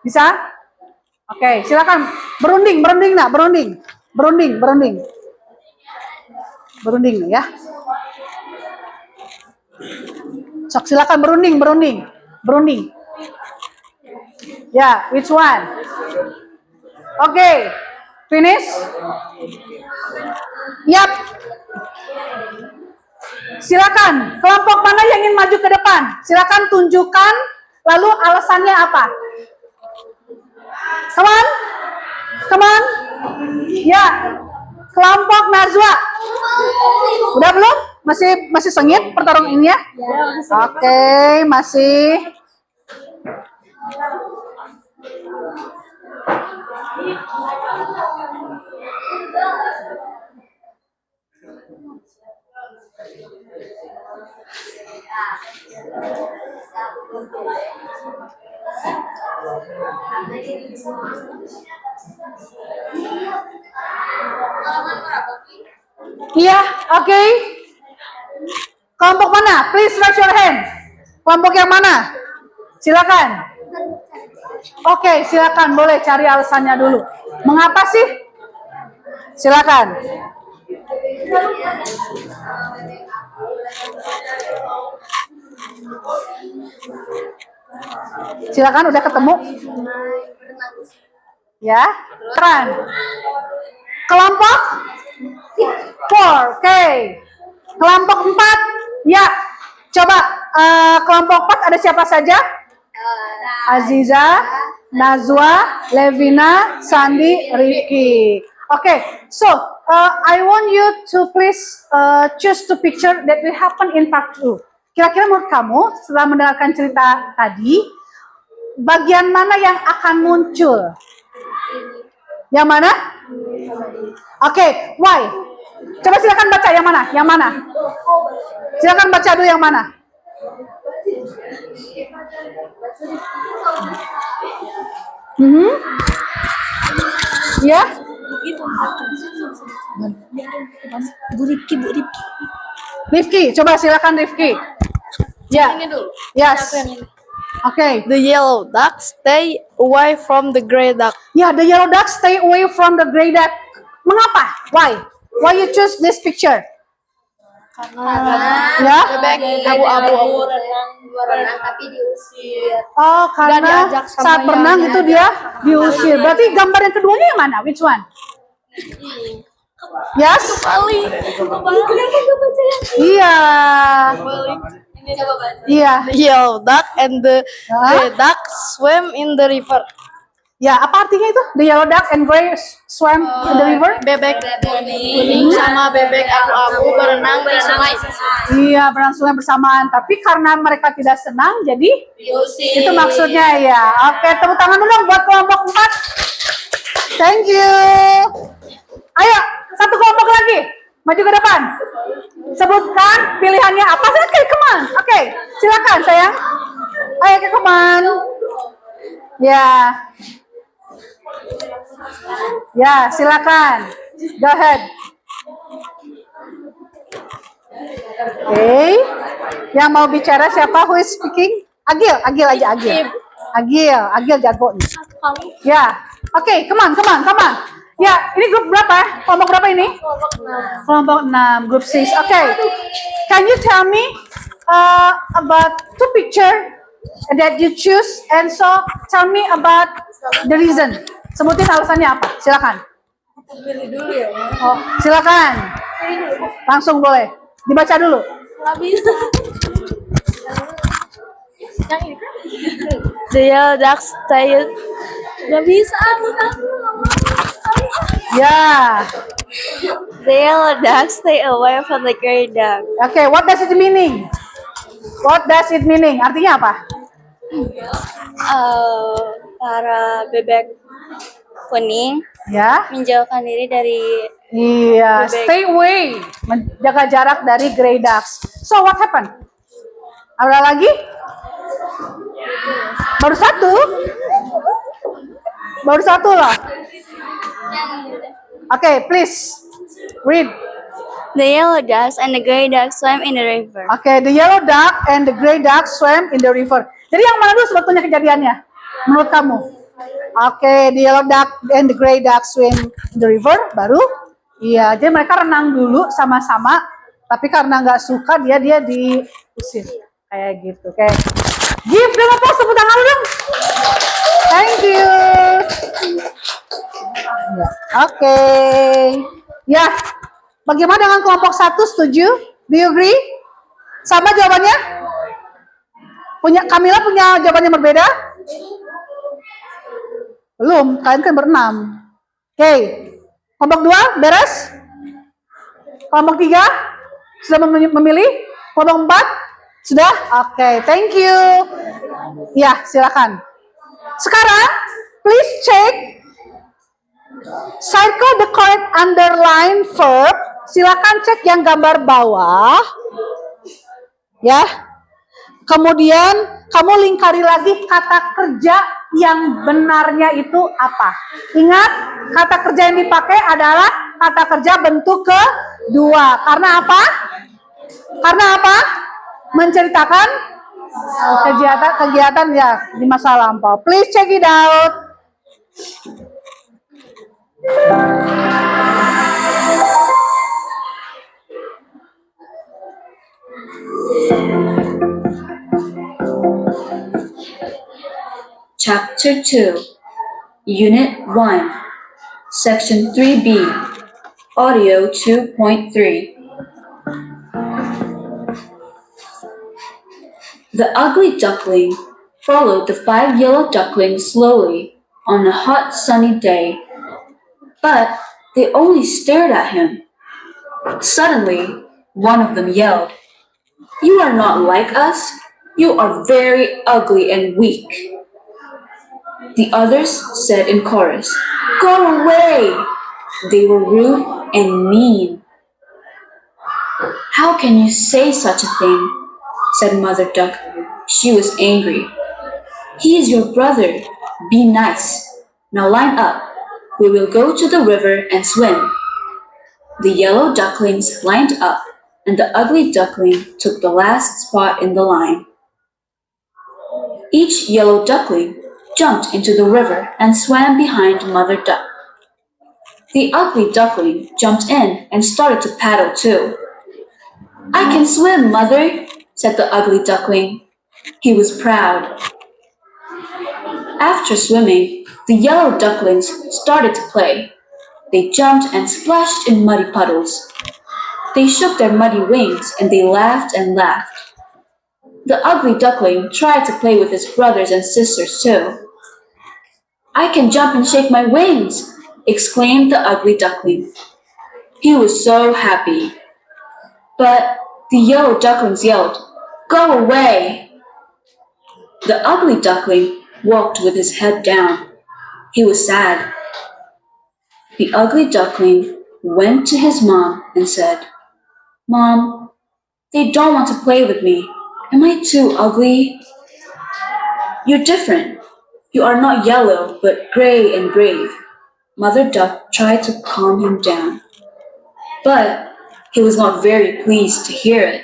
Bisa? Oke, silakan. Berunding nak, berunding ya. Sok silakan berunding. Ya, which one? Oke, finish? Yap. Silakan, kelompok mana yang ingin maju ke depan? Silakan tunjukkan, lalu alasannya apa? Come on. Ya, kelompok Najwa. Udah belum? Masih sengit pertarungan ini ya? Oke, masih. Iya, oke. Kelompok mana? Please raise your hand. Kelompok yang mana? Silakan. Oke, silakan, boleh cari alasannya dulu. Mengapa sih? Silakan. Silakan, udah ketemu? Ya, keren. Kelompok 4, oke. Kelompok 4, ya. Coba kelompok 4 ada siapa saja? Aziza, Najwa, Levina, Sandi, Rifki. Okay, so I want you to please choose two picture that will happen in part 2. Kira-kira menurut kamu setelah mendengarkan cerita tadi, bagian mana yang akan muncul? Yang mana? Oke, why? Coba silakan baca yang mana? Yang mana? Silakan baca dulu yang mana? Ya? Bu Rifki. Rifki, coba silakan Rifki. Ya. Yes. Okay. The yellow duck stay away from the gray duck. Yeah, the yellow duck stay away from the gray duck. Mengapa? Why? Why you choose this picture? Ya? Bebek abu-abu. Berenang tapi diusir. Oh, karena diajak sama saat berenang yang itu dia diusir. Berarti gambar yang keduanya yang mana? Which one? Yes? Kenapa gak baca yang Iya. ini? Coba baca. Iya. The yellow duck and the gray duck swim in the river. Ya, apa artinya itu? The yellow duck and gray swam in the river? Bebek kuning sama bebek abu-abu berenang di sungai. Iya, berlangsungnya bersamaan. Tapi karena mereka tidak senang, jadi Diusir. itu maksudnya ya. Oke, tepuk tangan dulu dong buat kelompok 4. Thank you. Ayo, satu kelompok lagi. Maju ke depan. Sebutkan pilihannya apa. Oke, come on. Oke, silakan sayang. Ayo, come on. Ya. Ya, silakan. Go ahead. Oke. Yang mau bicara siapa? Who is speaking? Agil aja Agil. Agil jago nih. Ya. Oke, come on. Ya, ini grup berapa? Kelompok berapa ini? Kelompok 6, grup 6. Oke. Can you tell me about two picture that you choose, and so tell me about the reason. Sebutin alasannya apa? Silakan. Pilih dulu ya, Ma. Oh, silakan. Langsung boleh. Dibaca dulu. Nggak bisa. Yang ini kan? The yellow duck stay. Nggak bisa. Ya. The yellow duck stay away from the gray duck. Oke, what does it meaning? What does it meaning? Artinya apa? Para bebek kuning, Ya. menjauhkan diri dari Iya, Bebek. stay away, menjaga jarak dari grey ducks. So what happened? Ada lagi? Baru satu? Baru satu lah. Okay, please read. the yellow ducks and the gray ducks swam in the river. Okay, the yellow duck and the grey duck swam in the river. Jadi yang mana dulu sebetulnya kejadiannya? Menurut kamu? Okay, the yellow duck and the grey duck swim in the river. Baru? Iya, jadi mereka renang dulu sama-sama. Tapi karena nggak suka dia diusir. Kayak gitu. Kayak give them applause, tepuk tangan dong. Thank you. Ya, oke. Ya, bagaimana dengan kelompok 1, setuju? Do you agree? Sama jawabannya? Kamila punya jawaban yang berbeda? Belum, kalian kan berenam. Oke. Kelompok 2, beres? Kelompok 3, sudah memilih? Kelompok 4, sudah? Oke, thank you. Ya, silakan. Sekarang, please check. Circle the correct underline verb. Silakan cek yang gambar bawah. Ya. Kemudian kamu lingkari lagi kata kerja yang benarnya itu apa. Ingat, kata kerja yang dipakai adalah kata kerja bentuk kedua. Karena apa? Karena apa? Menceritakan kegiatan ya di masa lampau. Please check it out. Chapter 2, Unit 1, Section 3B, Audio 2.3. The ugly duckling followed the 5 yellow ducklings slowly on a hot sunny day, but they only stared at him. Suddenly, one of them yelled, "You are not like us. You are very ugly and weak." The others said in chorus, "Go away!" They were rude and mean. "How can you say such a thing?" said Mother Duck. She was angry. "He is your brother. Be nice. Now line up. We will go to the river and swim." The yellow ducklings lined up, and the ugly duckling took the last spot in the line. Each yellow duckling jumped into the river and swam behind Mother Duck. The ugly duckling jumped in and started to paddle too. "I can swim, Mother," said the ugly duckling. He was proud. After swimming, the yellow ducklings started to play. They jumped and splashed in muddy puddles. They shook their muddy wings and they laughed and laughed. The ugly duckling tried to play with his brothers and sisters too. "I can jump and shake my wings," exclaimed the ugly duckling. He was so happy. But the yellow ducklings yelled, "Go away!" The ugly duckling walked with his head down. He was sad. The ugly duckling went to his mom and said, "Mom, they don't want to play with me. Am I too ugly?" "You're different. You are not yellow, but gray and brave." Mother Duck tried to calm him down, but he was not very pleased to hear it.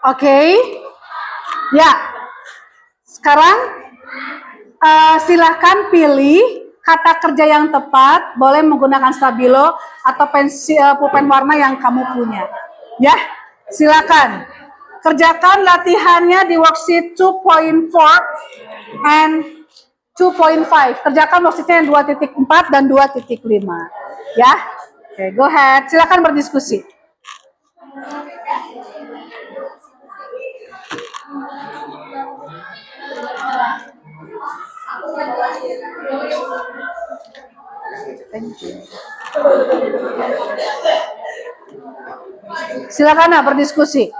Oke. Ya. Sekarang silahkan pilih kata kerja yang tepat. Boleh menggunakan stabilo atau pulpen warna yang kamu punya. Ya, silakan. Kerjakan latihannya di worksheet 2.4 and 2.5. Kerjakan worksheetnya yang 2.4 dan 2.5. Ya. Oke, go ahead. Silakan berdiskusi. Silakan berdiskusi.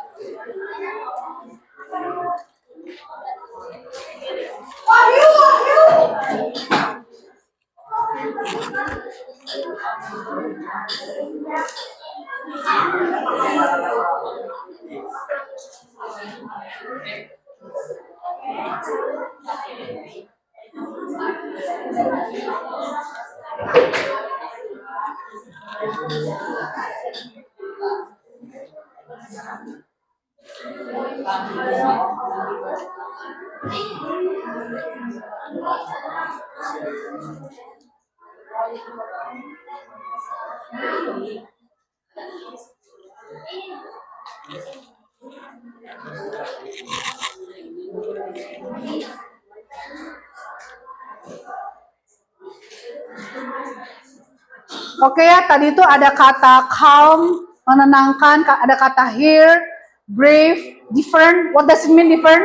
Oke ya, tadi itu ada kata calm, menenangkan, ada kata hear, brave, different. What does it mean different?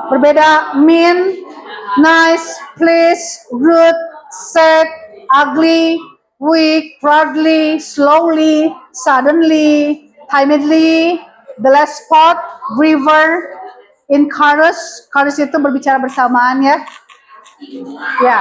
Berbeda, mean, nice, please, rude, sad, ugly, weak, proudly, slowly, suddenly, timidly, the last spot, river, in chorus. Chorus itu berbicara bersamaan ya. Ya.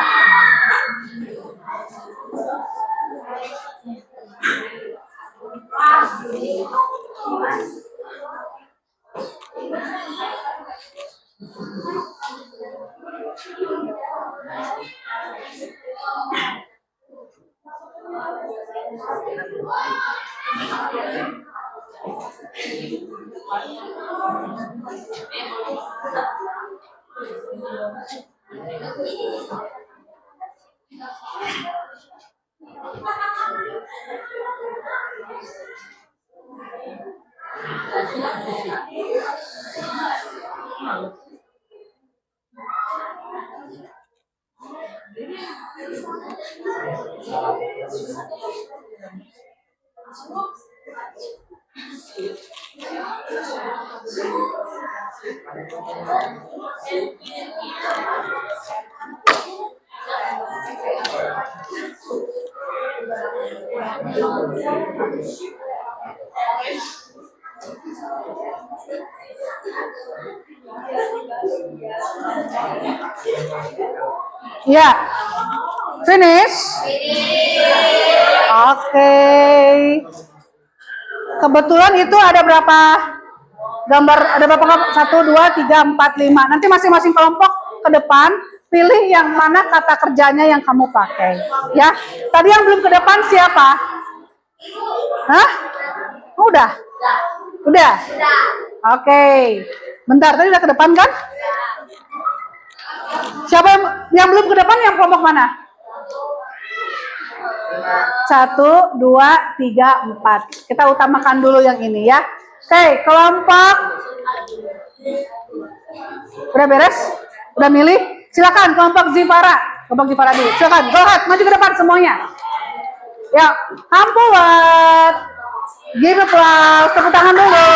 Ya. Finish? Oke. Kebetulan itu ada berapa gambar? Ada berapa? 1, 2, 3, 4, 5. Nanti masing-masing kelompok ke depan pilih yang mana kata kerjanya yang kamu pakai. Ya. Tadi yang belum ke depan siapa? Hah? Udah? Udah? Oke. Bentar, tadi udah ke depan kan? Siapa yang belum ke depan, yang kelompok mana? 1, 2, 3, 4. Kita utamakan dulu yang ini ya. Oke, kelompok. Udah beres? Udah milih? Silakan kelompok Zivara. Kelompok Zivara dulu. Silakan, go ahead, maju ke depan semuanya. Ya, hampuat. Give applause, tepuk tangan dulu.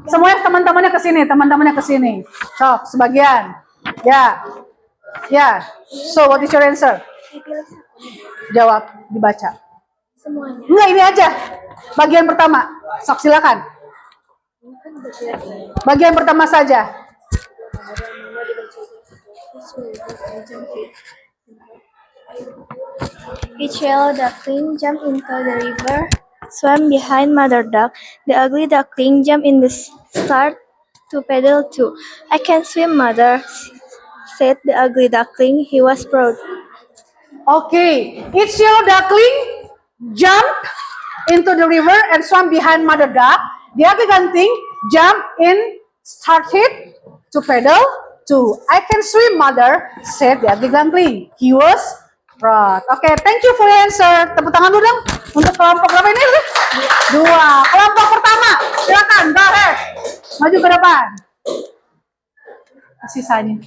Semuanya teman-temannya ke sini, teman-temannya ke sini. Sok, sebagian. Ya. Ya. So, what is your answer? Jawab, dibaca. Semuanya. Enggak, ini aja. Bagian pertama. Sok, silakan. Bagian pertama saja. Each yellow duckling jumped into the river, swam behind Mother Duck. The ugly duckling jumped in the start to paddle too. I can swim, Mother, said the ugly duckling. He was proud. Okay. Each yellow duckling jumped into the river and swam behind Mother Duck. The ugly duckling jumped in, started to paddle too. I can swim, Mother, said the ugly duckling. He was proud. Okay, thank you for your answer. Tepuk tangan dulu dong untuk kelompok berapa ini? 2. Kelompok pertama, silakan, go ahead. Maju ke depan. Sisanya.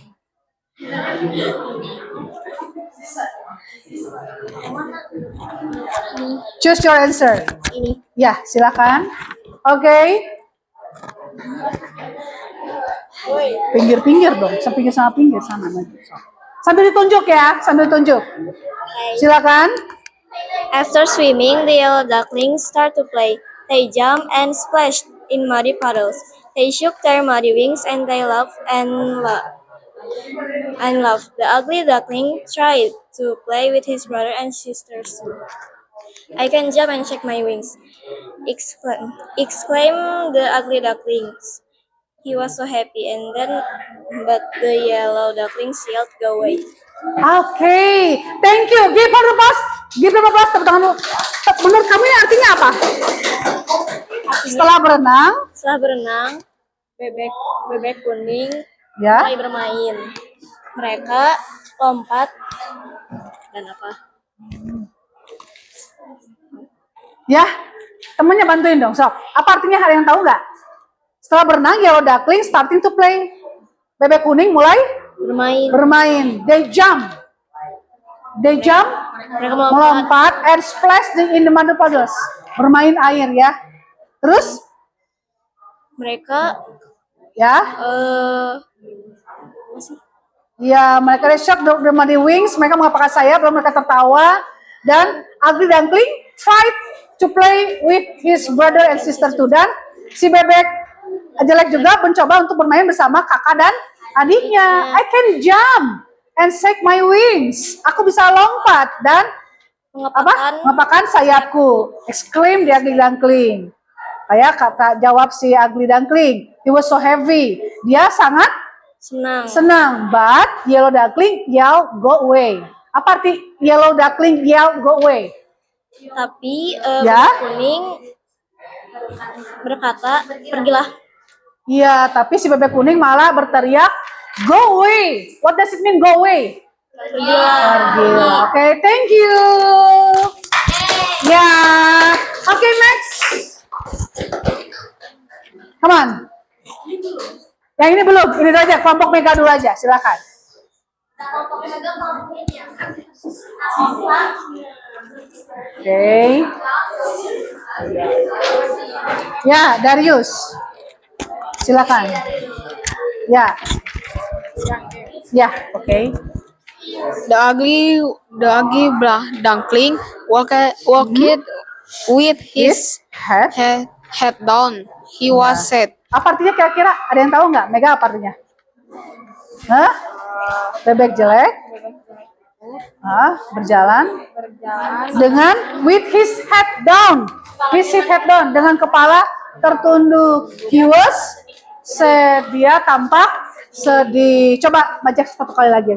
Choose your answer. Ini. Ya, silakan. Oke. Pinggir-pinggir dong, sepinggir sama pinggir sana maju. Sambil ditunjuk ya, sambil tunjuk. Silakan. After swimming, the yellow ducklings start to play. They jump and splashed in muddy puddles. They shook their muddy wings and they laughed and and love. The ugly duckling tried to play with his brother and sisters too. I can jump and shake my wings, exclaimed the ugly ducklings. He was so happy, but the yellow ducklings yelled, "Go away!" Oke, thank you. Give her applause. Give her applause. Tepuk tangan dulu. Menurut kamu ini artinya apa? Setelah berenang, Setelah berenang, bebek kuning ya. mulai bermain. Mereka lompat dan apa? Ya, temennya bantuin dong. So, apa artinya, ada yang tahu nggak? Setelah berenang, yellow duckling starting to play. Bebek kuning mulai bermain. They jump. Mereka Melompat and splash in the mud puddles. Bermain air ya. Terus? mereka Ya. Ya, mereka shock the muddy wings. Mereka mengepakkan sayap, lalu mereka tertawa. Dan ugly duckling tried to play with his brother and sister too. Dan si bebek jelek juga mencoba untuk bermain bersama kakak dan adiknya. I can jump and shake my wings. Aku bisa lompat dan mengepakkan sayapku. Exclaim the ugly duckling. Kayak kata jawab si ugly duckling. He was so heavy. Dia sangat senang. But yellow duckling yell, "Go away." Apa arti yellow duckling yell, "Go away"? Tapi Ya. bebek kuning berkata, "Pergilah." Iya, tapi si bebek kuning malah berteriak, "Go away." What does it mean, go away? Pergi. Oke, thank you. Ya, oke, next. Come on. Yang ini belum, ini aja, kelompok Mega dulu aja, silakan. Oke. Ya, Darius. Silakan. Ya. Ya, oke. The ugly duckling walked with his head down. He was sad. Apa artinya kira-kira? Ada yang tahu nggak? Mega apa artinya? Hah? Bebek jelek? Berjalan dengan with his head down. His head down, dengan kepala tertunduk. He was sad. Dia tampak sedih. Coba baca satu kali lagi.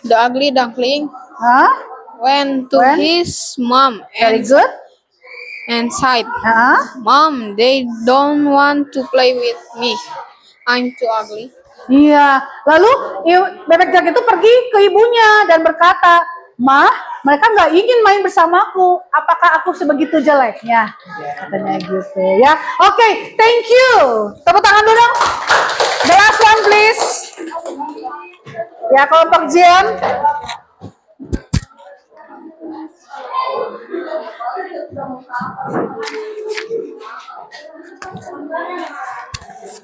The ugly duckling went to his mom Very good. and said, "Mom, they don't want to play with me. I'm too ugly." Iya, lalu bebek jelek itu pergi ke ibunya dan berkata, "Mah, mereka nggak ingin main bersamaku. Apakah aku sebegitu jeleknya?" Katanya gitu ya. Oke, thank you. Tepuk tangan dulu dong. The last one please. Ya, kelompok Jian.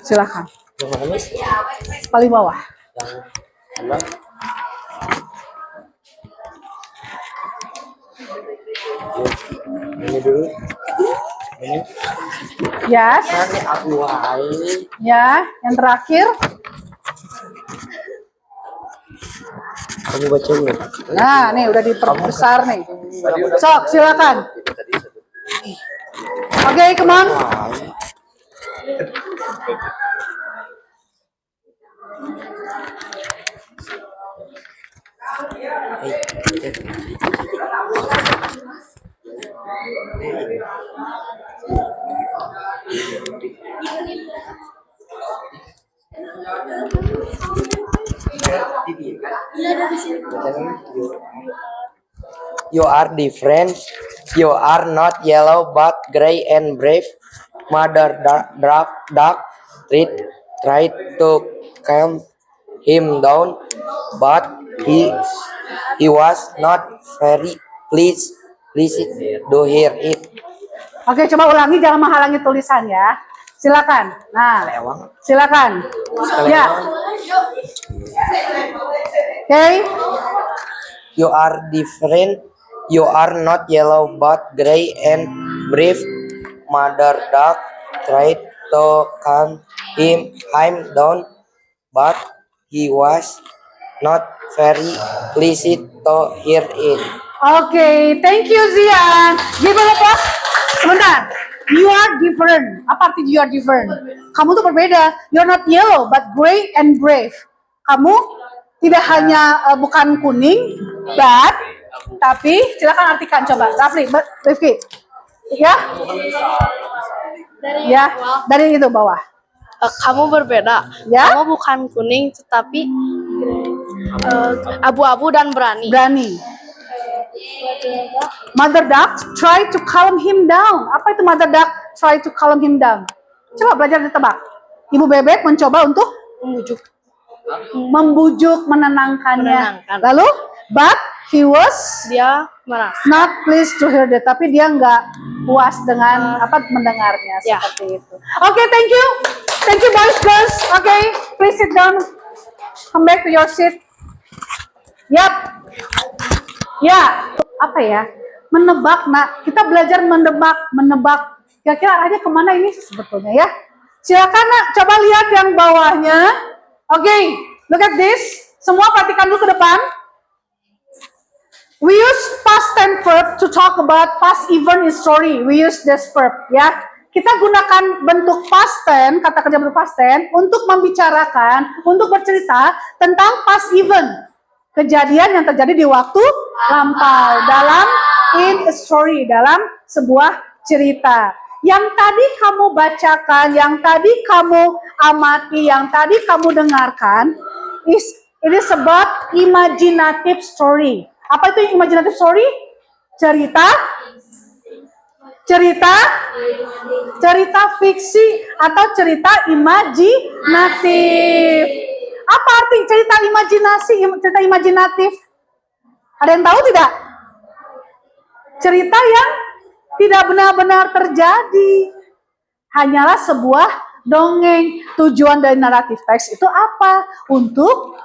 Silakan. Paling bawah. Ini dulu. Ini. Yes. Nanti aku Ya, yang terakhir. Kamu baca nih. Nah, nih udah diperbesar nih. Sok, silakan. Oke, come on. You are different. You are not yellow but gray and brave. Mother duck tried to calm him down, but he was not very pleased to hear it. Oke, coba ulangi, jangan menghalangi tulisan ya. Silakan. Nah, silakan. Ya. Oke. You are different. You are not yellow but gray and brave. Mother duck tried to calm him down, but he was not very pleased to hear it. Oke, thank you Zian. Give a applause. Sebentar. You are different. Apa arti you are different? Kamu tuh berbeda. You're not yellow, but gray and brave. Kamu tidak hanya bukan kuning, but tapi silakan artikan coba. Rifki. Ya? Ya, dari itu bawah. Kamu berbeda. Ya? Kamu bukan kuning, tetapi abu-abu dan berani. Berani. Mother duck try to calm him down. Apa itu mother duck try to calm him down? Coba belajar ditebak. Ibu bebek mencoba untuk membujuk, menenangkannya. Menenangkan. Lalu, but he was Dia marah. not pleased to hear that. Tapi dia nggak puas dengan mendengarnya Ya. seperti itu. Oke, thank you boys, girls. Oke, please sit down. Come back to your seat. Yap. Ya, apa ya? Menebak, nak. Kita belajar menebak. Kira-kira arahnya kemana ini sebetulnya ya? Silakan nak, coba lihat yang bawahnya. Oke, look at this. Semua perhatikan dulu ke depan. We use past tense verb to talk about past event in story. We use this verb, ya. Kita gunakan bentuk past tense, kata kerja bentuk past tense, untuk membicarakan, untuk bercerita tentang past event. Kejadian yang terjadi di waktu lampau dalam in a story, dalam sebuah cerita. Yang tadi kamu bacakan, yang tadi kamu amati, yang tadi kamu dengarkan, it is about imaginative story. Apa itu imaginative story? Cerita fiksi atau cerita imajinatif. Apa arti cerita imajinatif? Ada yang tahu tidak? Cerita yang tidak benar-benar terjadi. Hanyalah sebuah dongeng. Tujuan dari naratif teks itu apa? Untuk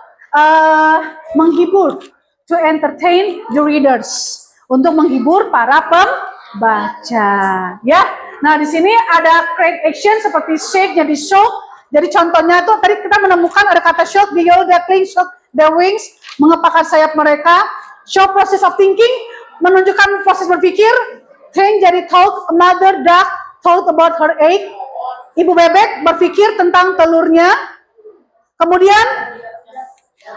menghibur. To entertain the readers. Untuk menghibur para pembaca. Ya. Nah, di sini ada create action seperti shake jadi shock. Jadi contohnya tuh tadi kita menemukan ada kata shock, the yellow duckling shock their wings, mengepakkan sayap mereka. Show process of thinking, menunjukkan proses berpikir. Think jadi thought, mother duck thought about her egg. Ibu bebek berpikir tentang telurnya. Kemudian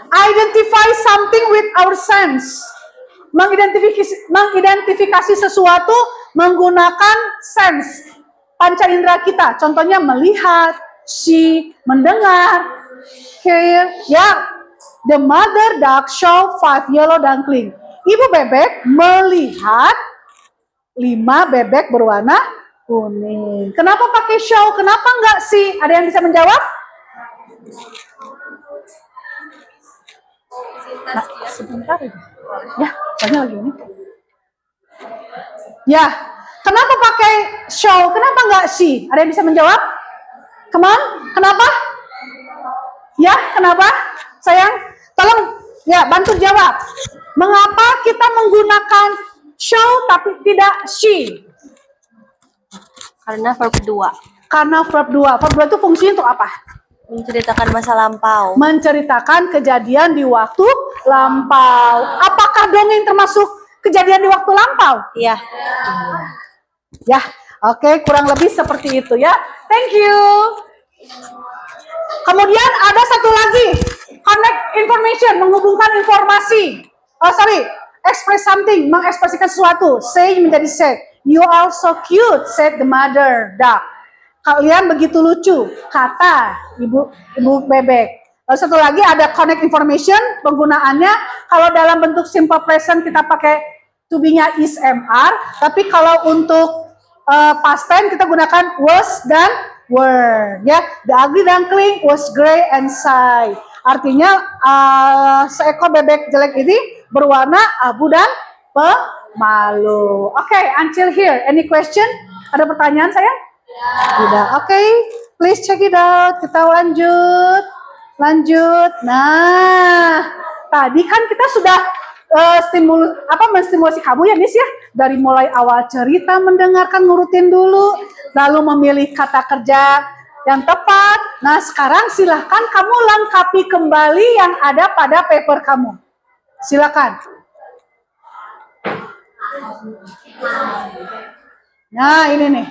identify something with our sense. Mengidentifikasi sesuatu menggunakan sense, panca indera kita. Contohnya melihat, see, mendengar, hear. Ya, the mother duck show 5 yellow duckling. Ibu bebek melihat 5 bebek berwarna kuning. Kenapa pakai show? Kenapa enggak see? Ada yang bisa menjawab? Nah, sebentar aja. Ya, soalnya lagi ini. Ya, kenapa pakai show? Kenapa enggak see? Ada yang bisa menjawab? Come on, kenapa? Ya, kenapa? Sayang, tolong ya bantu jawab. Mengapa kita menggunakan show tapi tidak see? Karena verb 2. Karena verb 2. Verb 2 itu fungsinya untuk apa? Menceritakan masa lampau. Menceritakan kejadian di waktu lampau. Apakah dongeng termasuk kejadian di waktu lampau? Iya. Ya, oke, kurang lebih seperti itu ya. Thank you. Kemudian ada satu lagi, connect information, menghubungkan informasi. Express something, mengekspresikan sesuatu. Say menjadi said. You are so cute, said the mother duck. Kalian begitu lucu, kata ibu bebek. Lalu satu lagi ada connect information, penggunaannya kalau dalam bentuk simple present kita pakai to be-nya is MR, tapi kalau untuk past time kita gunakan was dan were. Ya, the ugly duckling was gray and shy. Artinya seekor bebek jelek ini berwarna abu dan pemalu. Oke, until here. Any question? Ada pertanyaan sayang? Tidak. Oke, please check it out. Kita lanjut. Nah, tadi kan kita sudah menstimulasi kamu ya, Nis ya. Dari mulai awal cerita mendengarkan, ngurutin dulu, lalu memilih kata kerja yang tepat. Nah, sekarang silahkan kamu lengkapi kembali yang ada pada paper kamu. Silakan. Nah, ini nih.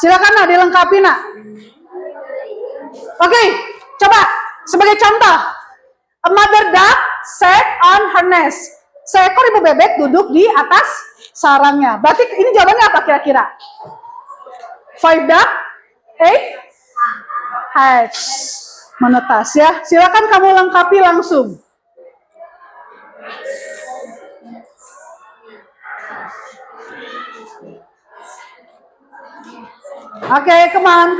Silakan nak dilengkapi nak. Oke, coba sebagai contoh. A mother duck sat on her nest. Seekor ibu bebek duduk di atas sarangnya. Berarti ini jawabannya apa kira-kira? 5 duck, 8 hatch. Menetas ya. Silakan kamu lengkapi langsung. Oke, come on.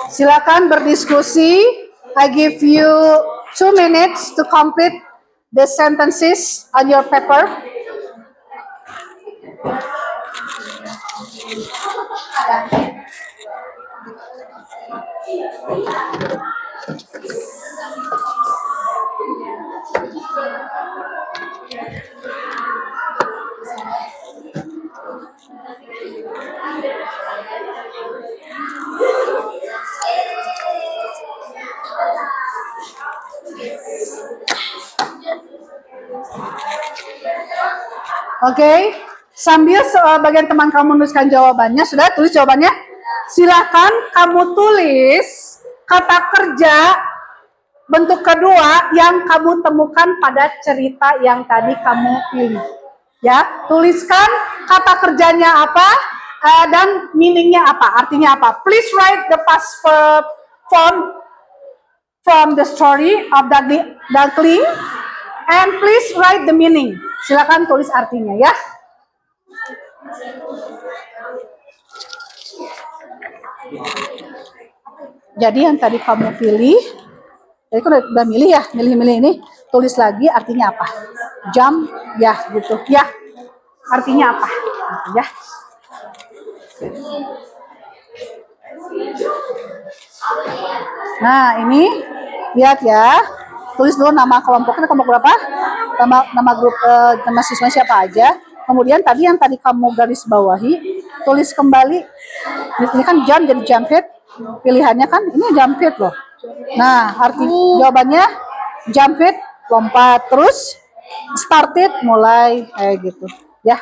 Silakan berdiskusi. I give you 2 minutes to complete the sentences on your paper. Oke, sambil bagian teman kamu menuliskan jawabannya, sudah tulis jawabannya. Silakan kamu tulis kata kerja bentuk kedua yang kamu temukan pada cerita yang tadi kamu pilih. Ya, tuliskan kata kerjanya apa dan meaningnya apa, artinya apa. Please write the past verb form from the story of duckling and please write the meaning. Silakan tulis artinya ya. Jadi yang tadi kamu pilih, tadi kan udah milih ya, milih ini, tulis lagi artinya apa. Jump, ya gitu, ya. Artinya apa, ya. Nah ini, lihat ya. Tulis dulu nama kelompoknya, kelompok berapa? Nama grup, nama siswa siapa aja. Kemudian tadi yang tadi kamu garis bawahi, tulis kembali. Ini kan jump jadi jump it. Pilihannya kan ini jump it loh. Nah, arti jawabannya jump it, lompat. Terus start it, mulai kayak gitu. Ya.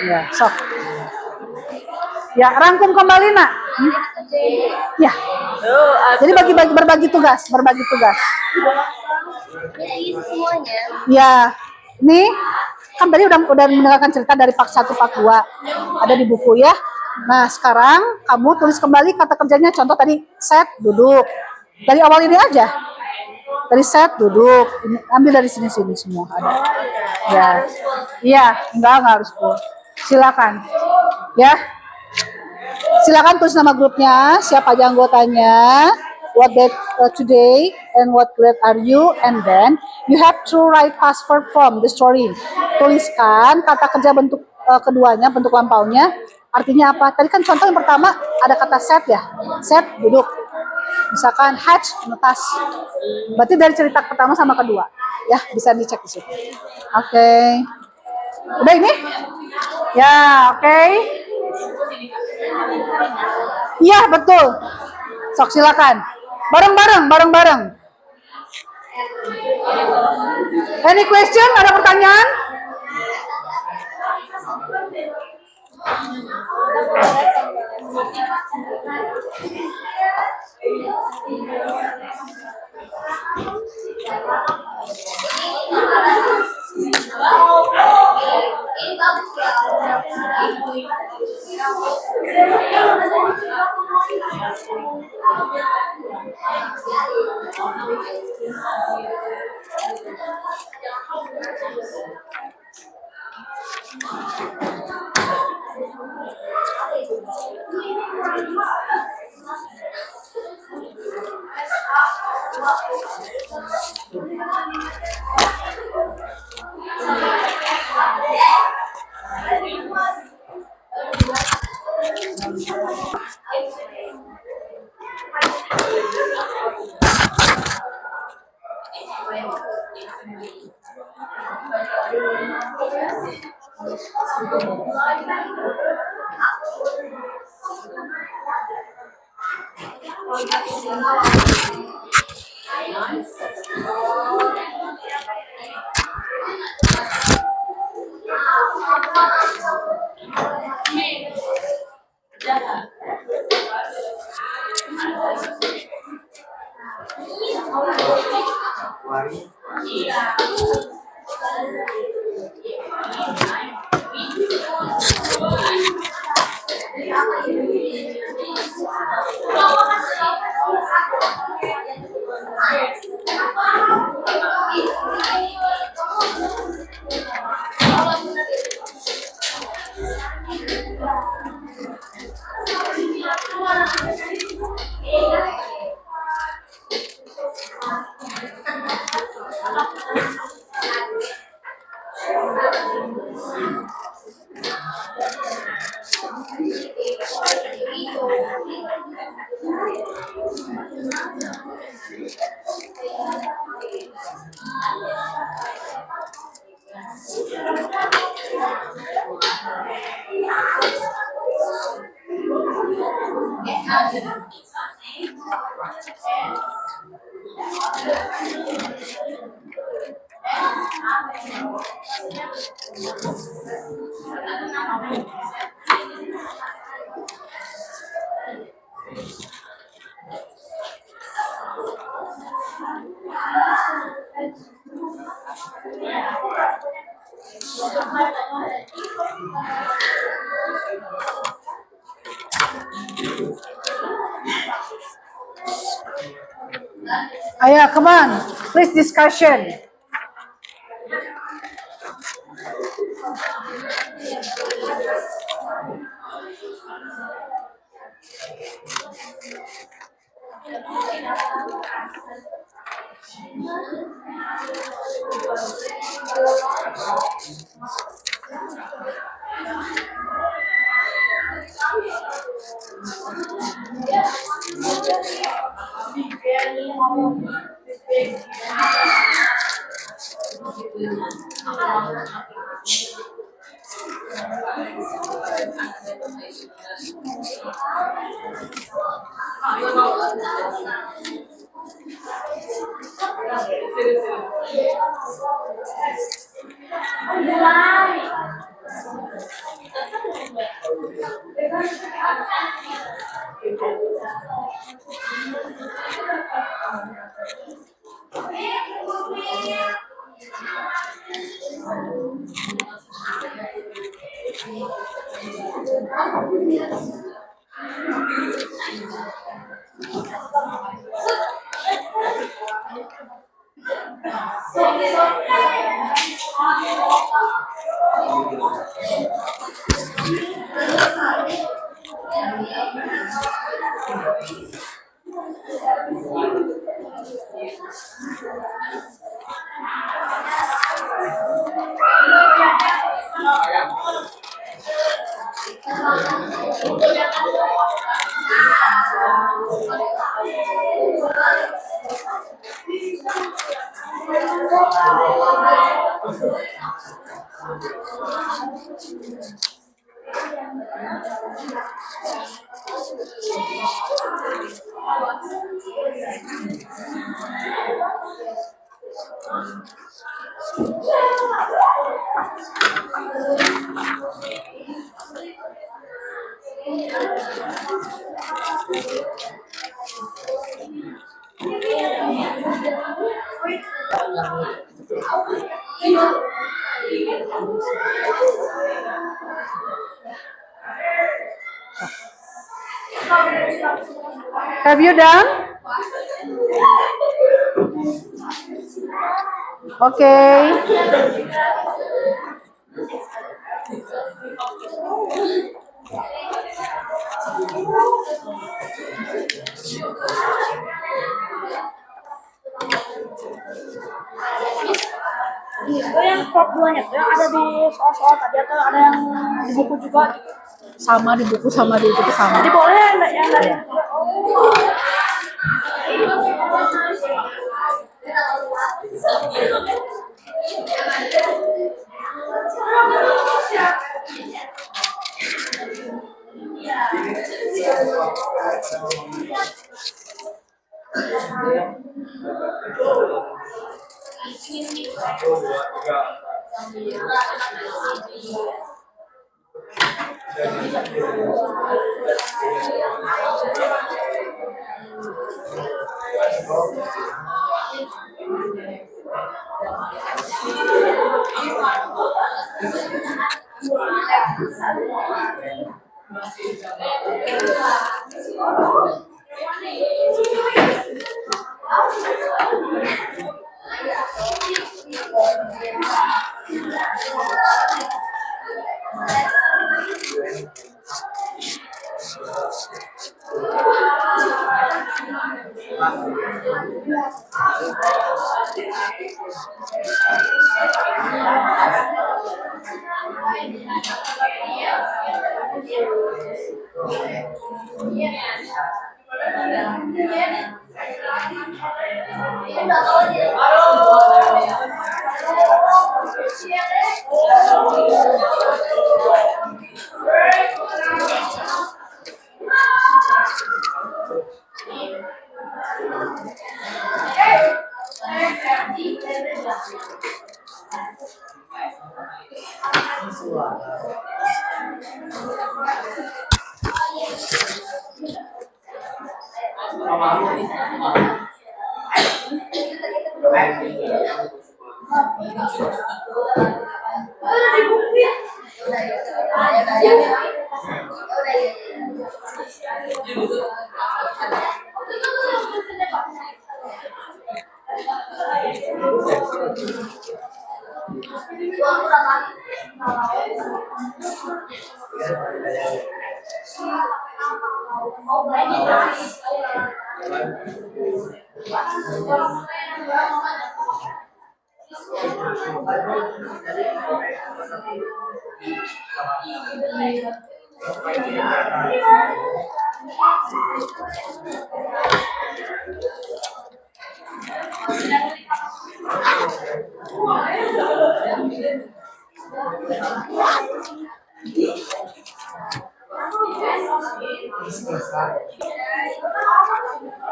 Ya, sok. Ya, rangkum kembali nak. Ya. Jadi berbagi tugas. Ya, ini kan tadi udah mendengarkan cerita dari part 1, part 2. Ada di buku ya. Nah, sekarang kamu tulis kembali kata kerjanya. Contoh tadi set, duduk. Dari awal ini aja. Dari set, duduk. Ini, ambil dari sini semua ada. Ya. Iya, enggak harus full. Silakan. Ya. Silakan tulis nama grupnya, siapa aja anggotanya, what date today, and what grade are you, and then you have to write past verb form the story. Tuliskan kata kerja bentuk keduanya, bentuk lampaunya, artinya apa? Tadi kan contoh yang pertama ada kata set ya, set duduk. Misalkan hatch menetas. Berarti dari cerita pertama sama kedua, ya bisa dicek di situ. Oke. Udah ini? Ya, oke. Iya betul. Sok silakan. Bareng-bareng. Any question? Ada pertanyaan? Ayo, come on, please discussion. Have you done? Okay. di soal-soal tadi atau ada yang di buku juga? Sama di buku sama di itu sama. Jadi boleh yang dari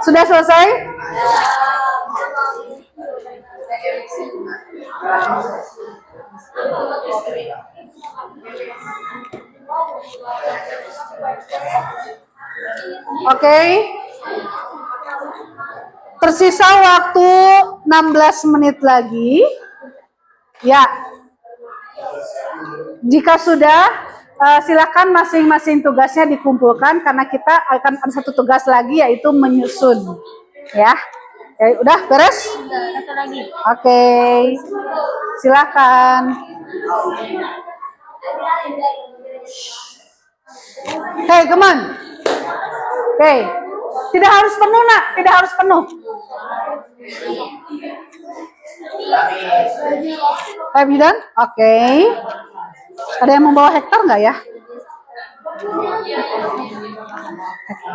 Sudah selesai? Oke. Tersisa waktu 16 menit lagi. Ya. Jika sudah, silakan masing-masing tugasnya dikumpulkan karena kita akan ada satu tugas lagi yaitu menyusun. Ya. Udah beres? Satu lagi. Oke. Silakan. Hey, come on. Oke. Tidak harus penuh, Nak. Tidak harus penuh. Have you done? Oke. Ada yang membawa hektar nggak ya?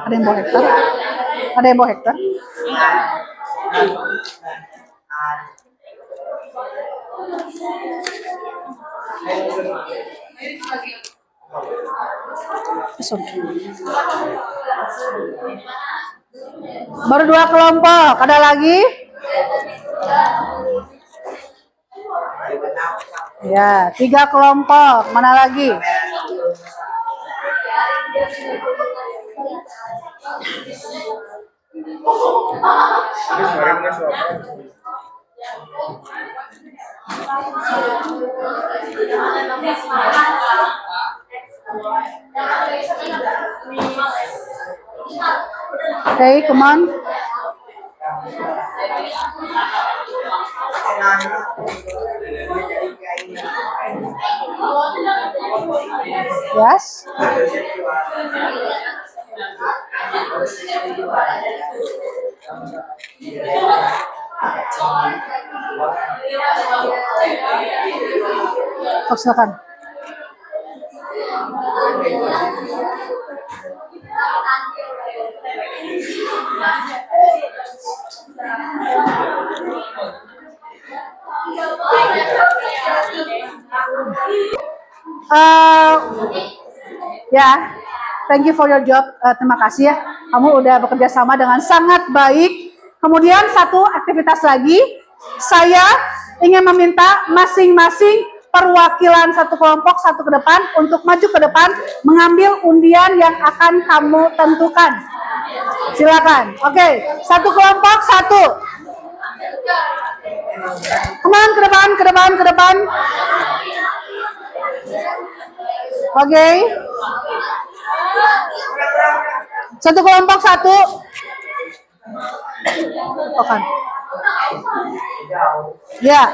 Ada yang bawa hektar? Ada yang bawa hektar? Baru 2 kelompok. Ada lagi? Ya, 3 kelompok. Mana lagi? Okay, come on. Yes. Sok, silakan. Ya, thank you for your job. Terima kasih ya. Kamu udah bekerja sama dengan sangat baik. Kemudian satu aktivitas lagi, saya ingin meminta masing-masing perwakilan satu kelompok satu ke depan untuk maju ke depan mengambil undian yang akan kamu tentukan. Silakan. Oke, satu kelompok satu. Kemana ke depan, ke depan, ke depan. Oke. Satu kelompok satu. Oke. Ya.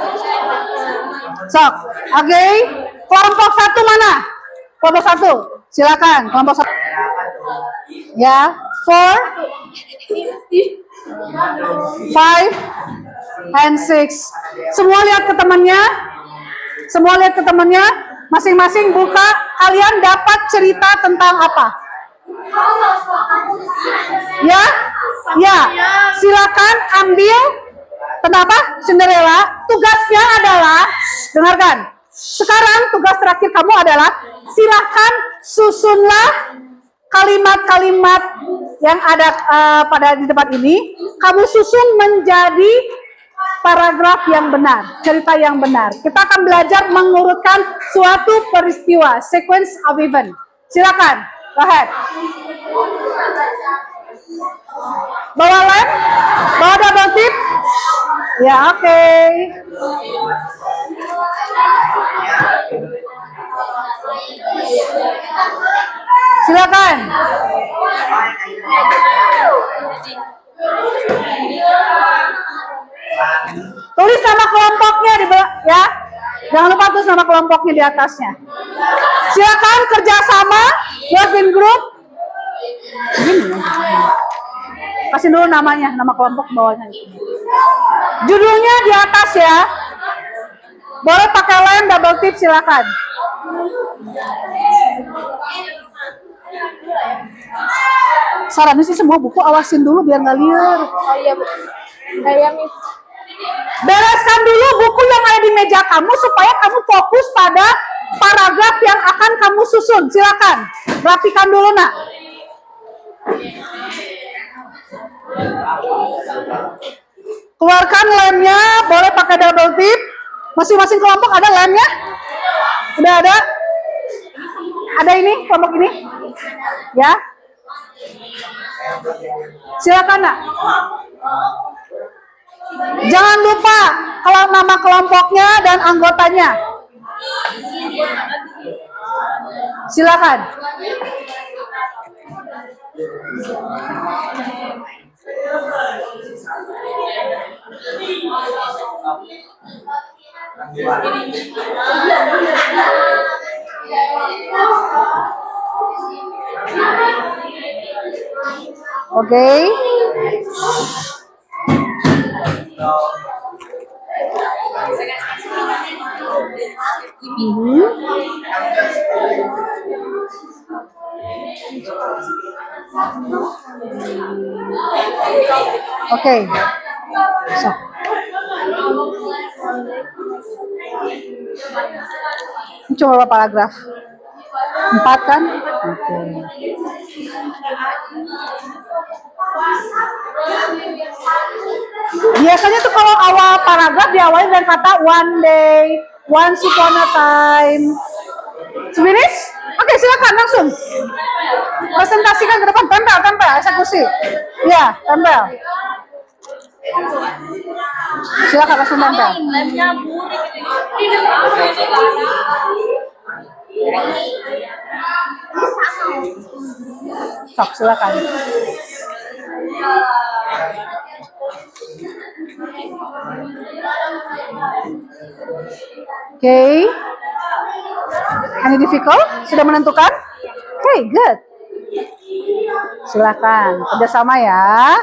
Sok. Oke. Kelompok satu mana? Kelompok satu. Silakan. Kelompok satu. Ya. 4, 5, and 6. Semua lihat ke temannya. Semua lihat ke temannya. Masing-masing buka. Kalian dapat cerita tentang apa? Ya, ya. Silakan ambil tentang apa? Cinderella. Tugasnya adalah, dengarkan. Sekarang tugas terakhir kamu adalah silakan susunlah kalimat-kalimat yang ada pada di tempat ini. Kamu susun menjadi paragraf yang benar, cerita yang benar. Kita akan belajar mengurutkan suatu peristiwa, sequence of event. Silakan, go ahead. Bawa lem, bawa double tip. Ya, oke. Silakan. Tulis nama kelompoknya di ya. Jangan lupa tulis nama kelompoknya di atasnya. Silakan kerjasama, work in group. Kasih dulu namanya, nama kelompok bawahnya. Judulnya di atas ya. Boleh pakai lem, double tip, silakan. Sarannya sih semua buku awasin dulu biar nggak liar. Oh iya, Bu. Saya Miss. Bereskan dulu buku yang ada di meja kamu supaya kamu fokus pada paragraf yang akan kamu susun. Silakan, rapikan dulu nak. Keluarkan lemnya, boleh pakai double tip. Masing-masing kelompok ada lemnya? Udah ada? Ada ini, kelompok ini? Ya? Silakan nak. Jangan lupa kalau nama kelompoknya dan anggotanya. Silakan. Oke. Oke. So. Cuma berapa paragraf? 4 kan? Oke. Biasanya tuh kalau awal paragraf diawali dengan kata one day, once upon a time. Finish? Oke, silakan langsung. Presentasikan ke depan, tempel, eksekusi. Ya, tempel. Silakan langsung tempel. Sok, silakan. Oke. Any difficult? Sudah menentukan? Oke, good. Silakan, kerjasama ya.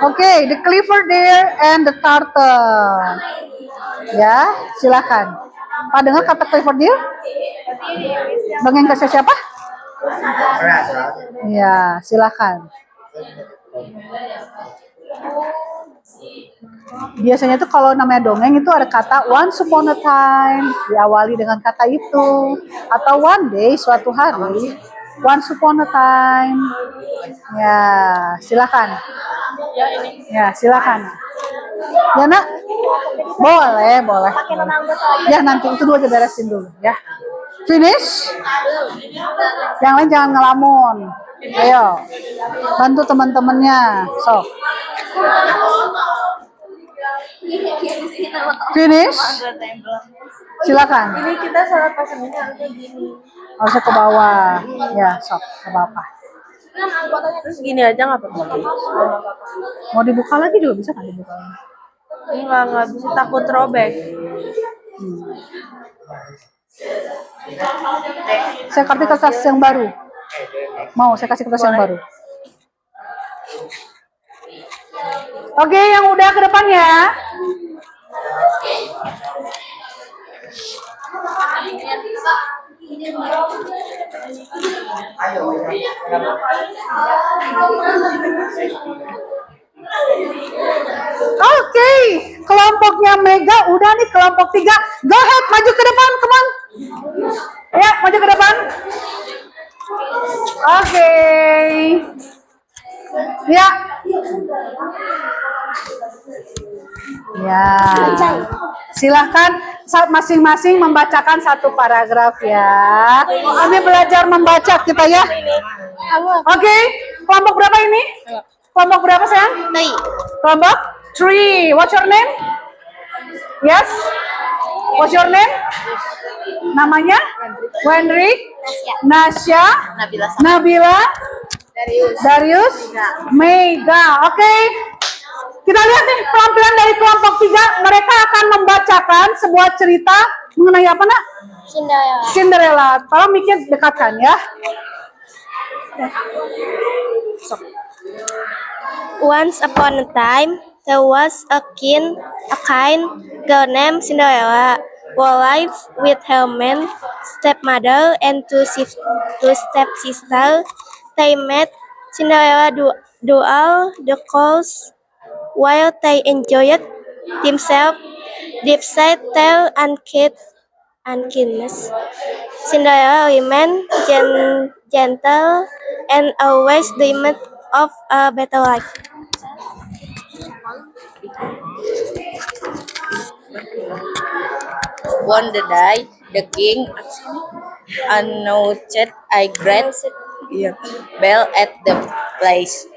Oke, the clever deer and the turtle. Ya, silakan. Pak dengar kata Cliffordville? Dongeng kasih siapa? Iya, silakan. Biasanya tuh kalau namanya dongeng itu ada kata once upon a time, diawali dengan kata itu, atau one day, suatu hari, once upon a time. Ya, silakan. Ya, silakan. Ya nak, boleh. Ya nanti itu dulu aja beresin dulu ya. Finish. Yang lain jangan ngelamun. Ayo, bantu teman-temannya. So, finish. Silakan. Ini kita salah pasangnya harusnya gini. Harusnya ke bawah. Ya, sok ke bawah. Terus gini aja nggak apa-apa. Mau dibuka lagi juga bisa kan dibuka lagi? Nggak bisa, takut robek. Saya kasih kertas yang baru. Mau saya kasih kertas yang baru. Oke, yang udah ke depan ya. Oke, kelompoknya Mega udah nih kelompok 3. Go ahead, maju ke depan, come on. Ya, maju ke depan. Oke. Ya. Ya. Silahkan masing-masing membacakan satu paragraf ya. Kami belajar membaca kita ya. Oke, kelompok berapa ini? Kelompok berapa sayang? Kelompok 3. What's your name? Yes? What's your name? Namanya? Wendrik, Nasya, Nabila, Darius, Mega. Oke. Kita lihat nih penampilan dari kelompok 3. Mereka akan membacakan sebuah cerita mengenai apa nak? Cinderella. Tolong mikir dekatkan ya. Once upon a time, there was a kind girl named Cinderella who lived with her main stepmother and two stepsisters. They met Cinderella do all the chores while they enjoyed themselves, despite their unkindness. Cinderella remained gentle and always dreamed of a better life. One day, the king announced a great bell at the place.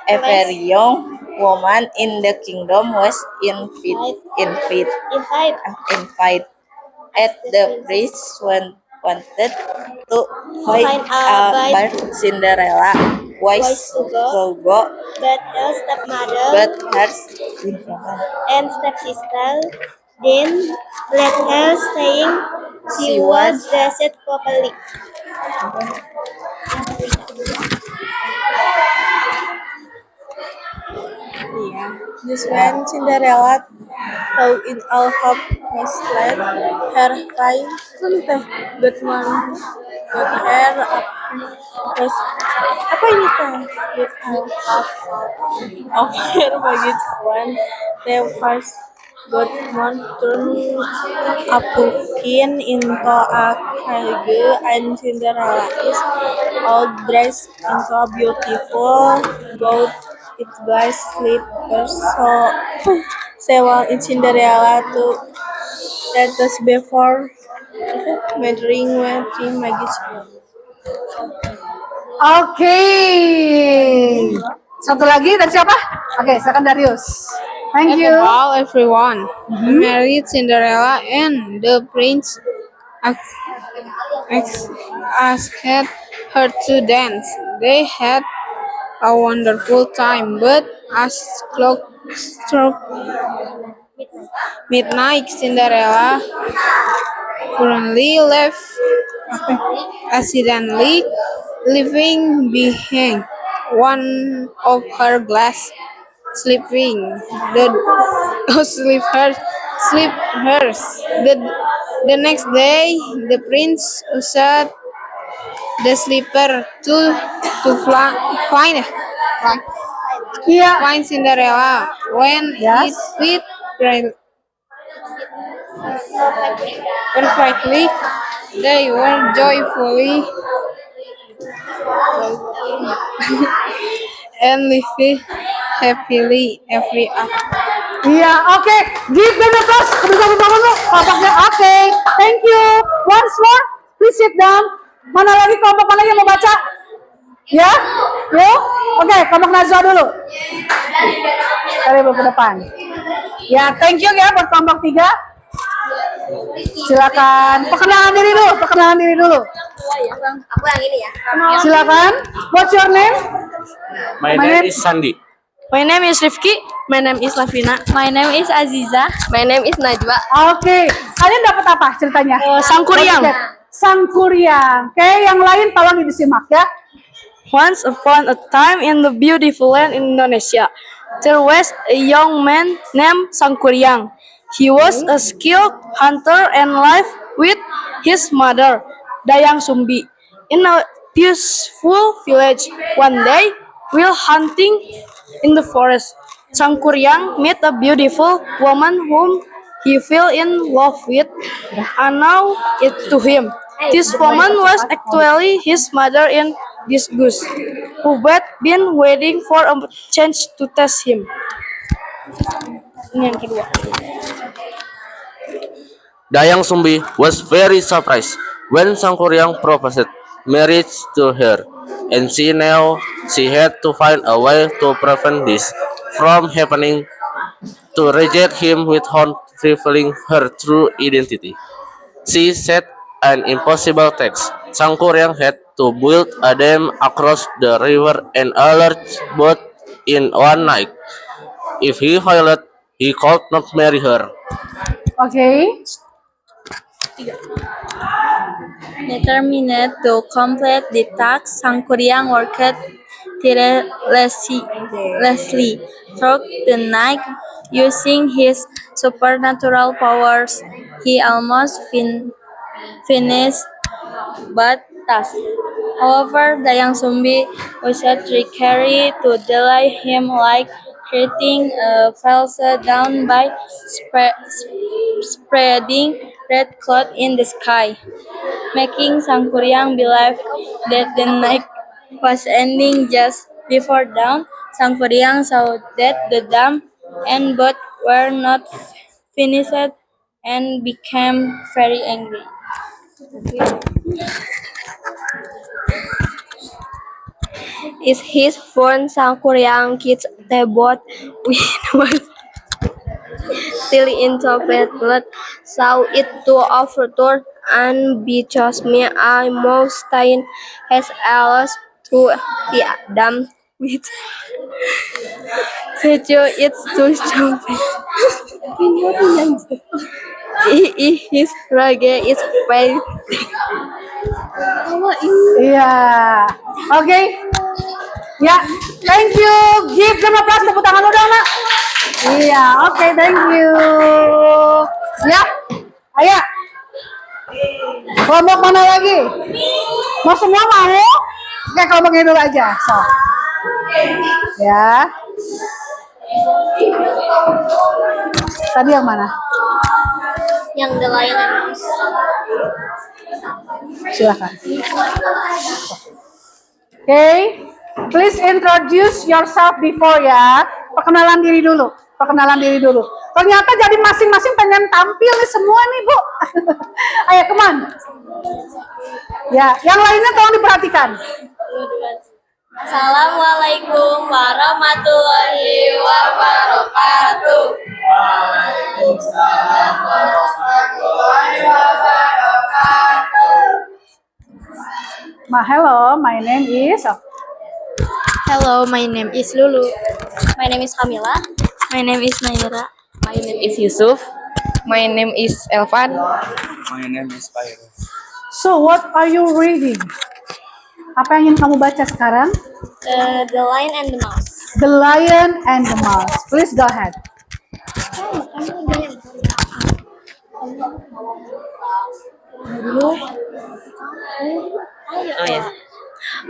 A very young woman in the kingdom was invited at the priest wanted to find a bird Cinderella wise to go, But her stepmother but her and stepsister didn't let her, saying she was dressed properly. Just when Cinderella thought it all hope misled her fine good morning with her was apa ini teh with her of her baggage when the first good morning turned a pumpkin into a carriage and Cinderella is all dressed into a beautiful gold it guys slippers several in Cinderella to let us before measuring when she magis. Oke. Satu lagi dari siapa? Oke, silakan Darius. Thank you. Ball, everyone married Cinderella and the prince asked her to dance. They had a wonderful time, but as clock struck midnight, Cinderella accidentally leaving behind one of her glass slippers. The The next day, the prince used the slipper to find Iya. find Cinderella. When Yes. it fit perfectly, they were joyfully and lived happily ever after. Iya, oke. Give them applause. Kedua-dua dulu. Kelompoknya, oke. Thank you. Once more, please sit down. Mana lagi kelompok mana yang mau baca? Ya? Yuk? Oke, kelompok Najwa dulu. Tarik ke depan. Ya, thank you ya buat kelompok 3. Silakan. Perkenalan diri dulu. Aku yang ini ya. Silakan. What's your name? My name is Sandy. My name is Rifki. My name is Lavina. My name is Aziza. My name is Najwa. Oke. Kalian dapat apa ceritanya? Sangkuriang. Sangkuriang. Oke, yang lain tolong disimak ya. Once upon a time in the beautiful land in Indonesia, there was a young man named Sangkuriang. He was a skilled hunter and lived with his mother, Dayang Sumbi, in a peaceful village. One day, while hunting in the forest, Sangkuriang met a beautiful woman whom he fell in love with and now it to him. This woman was actually his mother in disguise, who had been waiting for a chance to test him. Ini yang kedua. Dayang Sumbi was very surprised when Sangkuriang proposed marriage to her, and she knew she had to find a way to prevent this from happening, to reject him without revealing her true identity. She set an impossible task. Sangkuriang had to build a dam across the river and a large boat in one night. If he failed, he could not marry her. Oke. Determined to complete the task, Sangkuriang worked tirelessly through the night. Using his supernatural powers, he almost finished but task. However, Dayang Sumbi was trickery to delay him, like creating a false dawn by spreading red cloud in the sky, making Sangkuriang believe that the night was ending. Just before dawn, Sangkuriang saw that the dam and boat were not finished and became very angry. Is his phone Sangkuriang kids the boat was till interpreted, saw it to overturn and because me I most time has Alice to the dam with it's to jump. His rage is very. Iya. Oke. Ya, thank you. Give them applause, tepuk tangan udah, Nak. Iya, oke, thank you. Ya. Ayo. Kelompok mana lagi? Mau semua mau? Oke, kelompoknya dulu aja. So. Ya. Tadi yang mana? Yang The Lion and Mouse. Silakan. Oke, please introduce yourself before ya. Perkenalan diri dulu. Ternyata jadi masing-masing pengen tampil nih semua nih, Bu. Ayo, come on. Ya, yang lainnya tolong diperhatikan. Assalamualaikum warahmatullahi wabarakatuh. Waalaikumsalam warahmatullahi wabarakatuh. Hello, my name is. Hello, my name is Lulu. My name is Kamila. My name is Naira. My name is Yusuf. My name is Elvan. My name is Pyro. So, what are you reading? Apa yang ingin kamu baca sekarang? The Lion and the Mouse. The Lion and the Mouse. Please go ahead.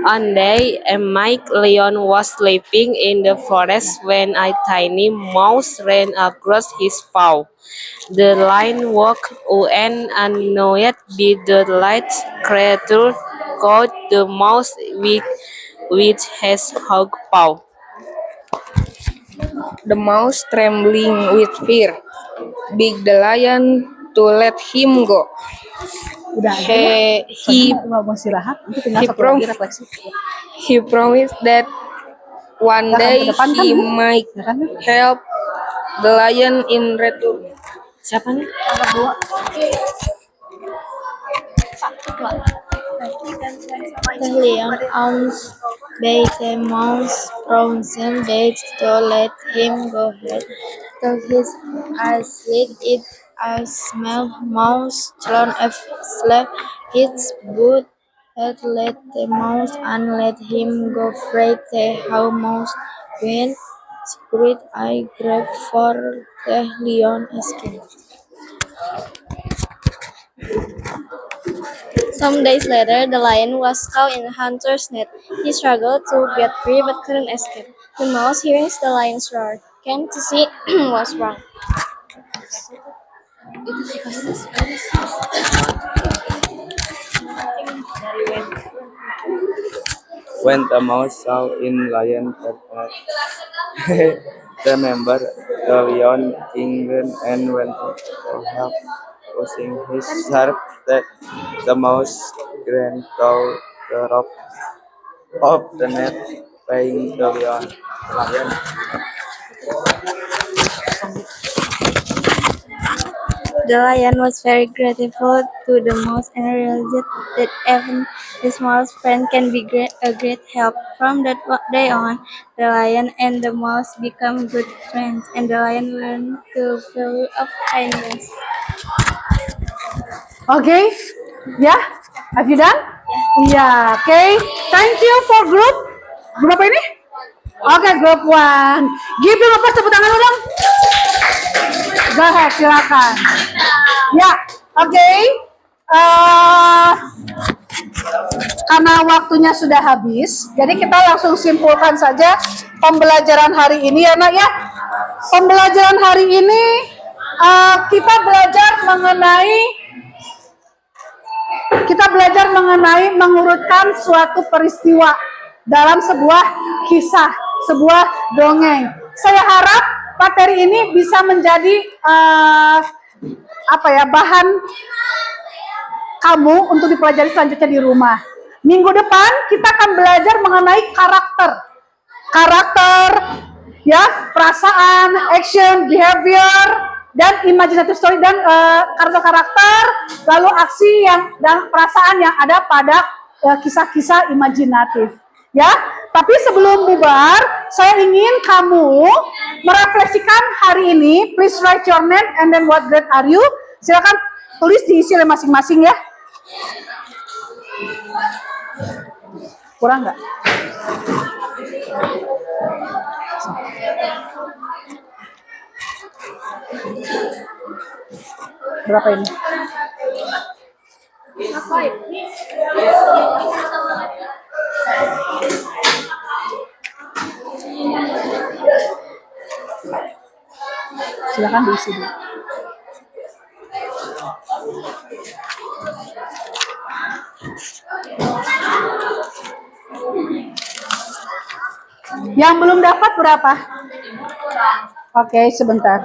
One day, a Mike lion was sleeping in the forest when a tiny mouse ran across his paw. The lion woke up and annoyed by the large creature caught the mouse with his hog paw. The mouse, trembling with fear, begged the lion to let him go. Udah aja ya. He Soalnya mau istirahat, nanti tinggal he satu prom- lagi refleksi. he promised that one Ya kan, day ke depan kan, he Bu? might Ya kan? help the lion in return. Siapa nih? The lion owns by the mouse frozen begs to let him go ahead. To his asleep, it a small mouse thrown asleep. Its boot had let the mouse and let him go free. The how mouse went spirit I grab for the lion escape. Some days later, the lion was caught in a hunter's net. He struggled to get free but couldn't escape. The mouse, hearing the lion's roar, came to see what's wrong. When the mouse saw in lion prepared, remember the lion kingdom and went to help pushing his sharp that the mouse ran through the rope of the net, playing the lion. The lion was very grateful to the mouse and realized that even the smallest friend can be a great help. From that day on, the lion and the mouse become good friends, and the lion learned the value of kindness. Okay, ya, have you done? Iya, oke. Thank you for group. Group apa ini? Oke, group 1. Give them apa tepuk tangan dong. Go ahead, silakan. Ya, oke. Karena waktunya sudah habis, jadi kita langsung simpulkan saja pembelajaran hari ini ya nak ya. Pembelajaran hari ini kita belajar mengenai mengurutkan suatu peristiwa dalam sebuah kisah, sebuah dongeng. Saya harap materi ini bisa menjadi bahan kamu untuk dipelajari selanjutnya di rumah. Minggu depan kita akan belajar mengenai karakter, ya, perasaan, action, behavior, dan imaginative story dan karakter, lalu aksi dan perasaan yang ada pada kisah-kisah imajinatif. Ya, tapi sebelum bubar, saya ingin kamu merefleksikan hari ini. Please write your name and then what grade are you? Silakan tulis diisi oleh masing-masing ya. Kurang nggak? Berapa ini? Silakan diisi dulu. Yang belum dapat berapa? Oke, sebentar.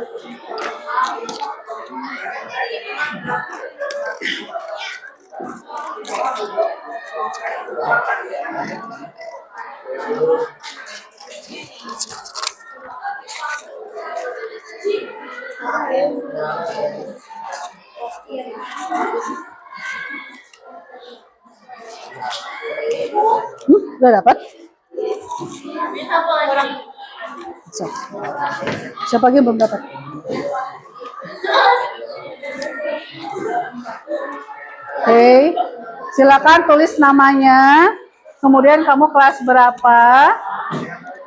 Udah dapat? Siapa lagi yang belum dapat? Oke, silakan tulis namanya, kemudian kamu kelas berapa,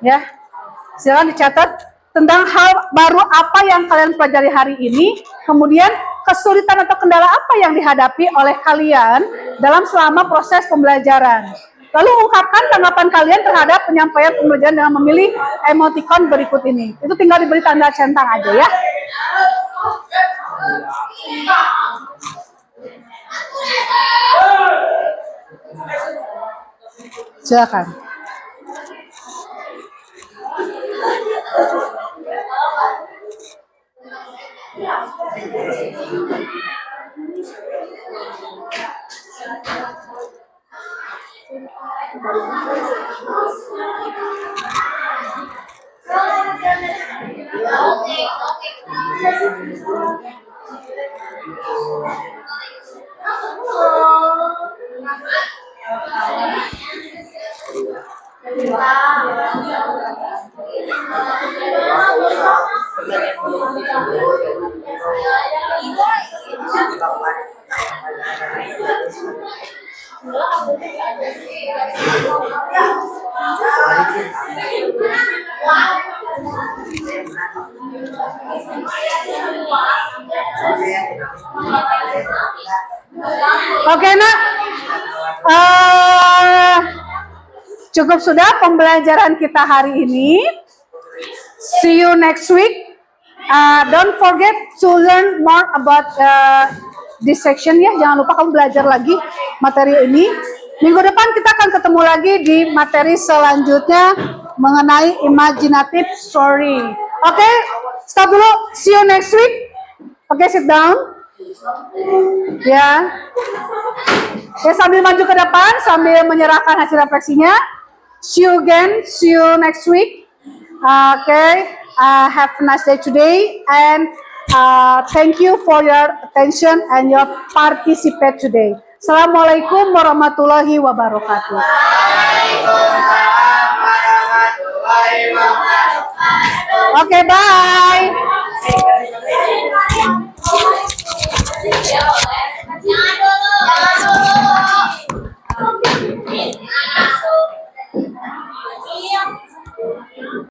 ya. Silakan dicatat tentang hal baru apa yang kalian pelajari hari ini, kemudian kesulitan atau kendala apa yang dihadapi oleh kalian selama proses pembelajaran. Lalu ungkapkan tanggapan kalian terhadap penyampaian pembelajaran dengan memilih emoticon berikut ini. Itu tinggal diberi tanda centang aja ya. Silakan. Oke nak, cukup sudah pembelajaran kita hari ini. See you next week. Don't forget to learn more about this section ya. Jangan lupa kamu belajar lagi materi ini. Minggu depan kita akan ketemu lagi di materi selanjutnya mengenai imaginative story. Oke, stop dulu. See you next week. Oke, sit down. Ya. Ya, sambil maju ke depan, sambil menyerahkan hasil refleksinya. See you again. See you next week. Okay. Have a nice day today, and thank you for your attention and your participate today. Assalamualaikum warahmatullahi wabarakatuh. Okay, bye.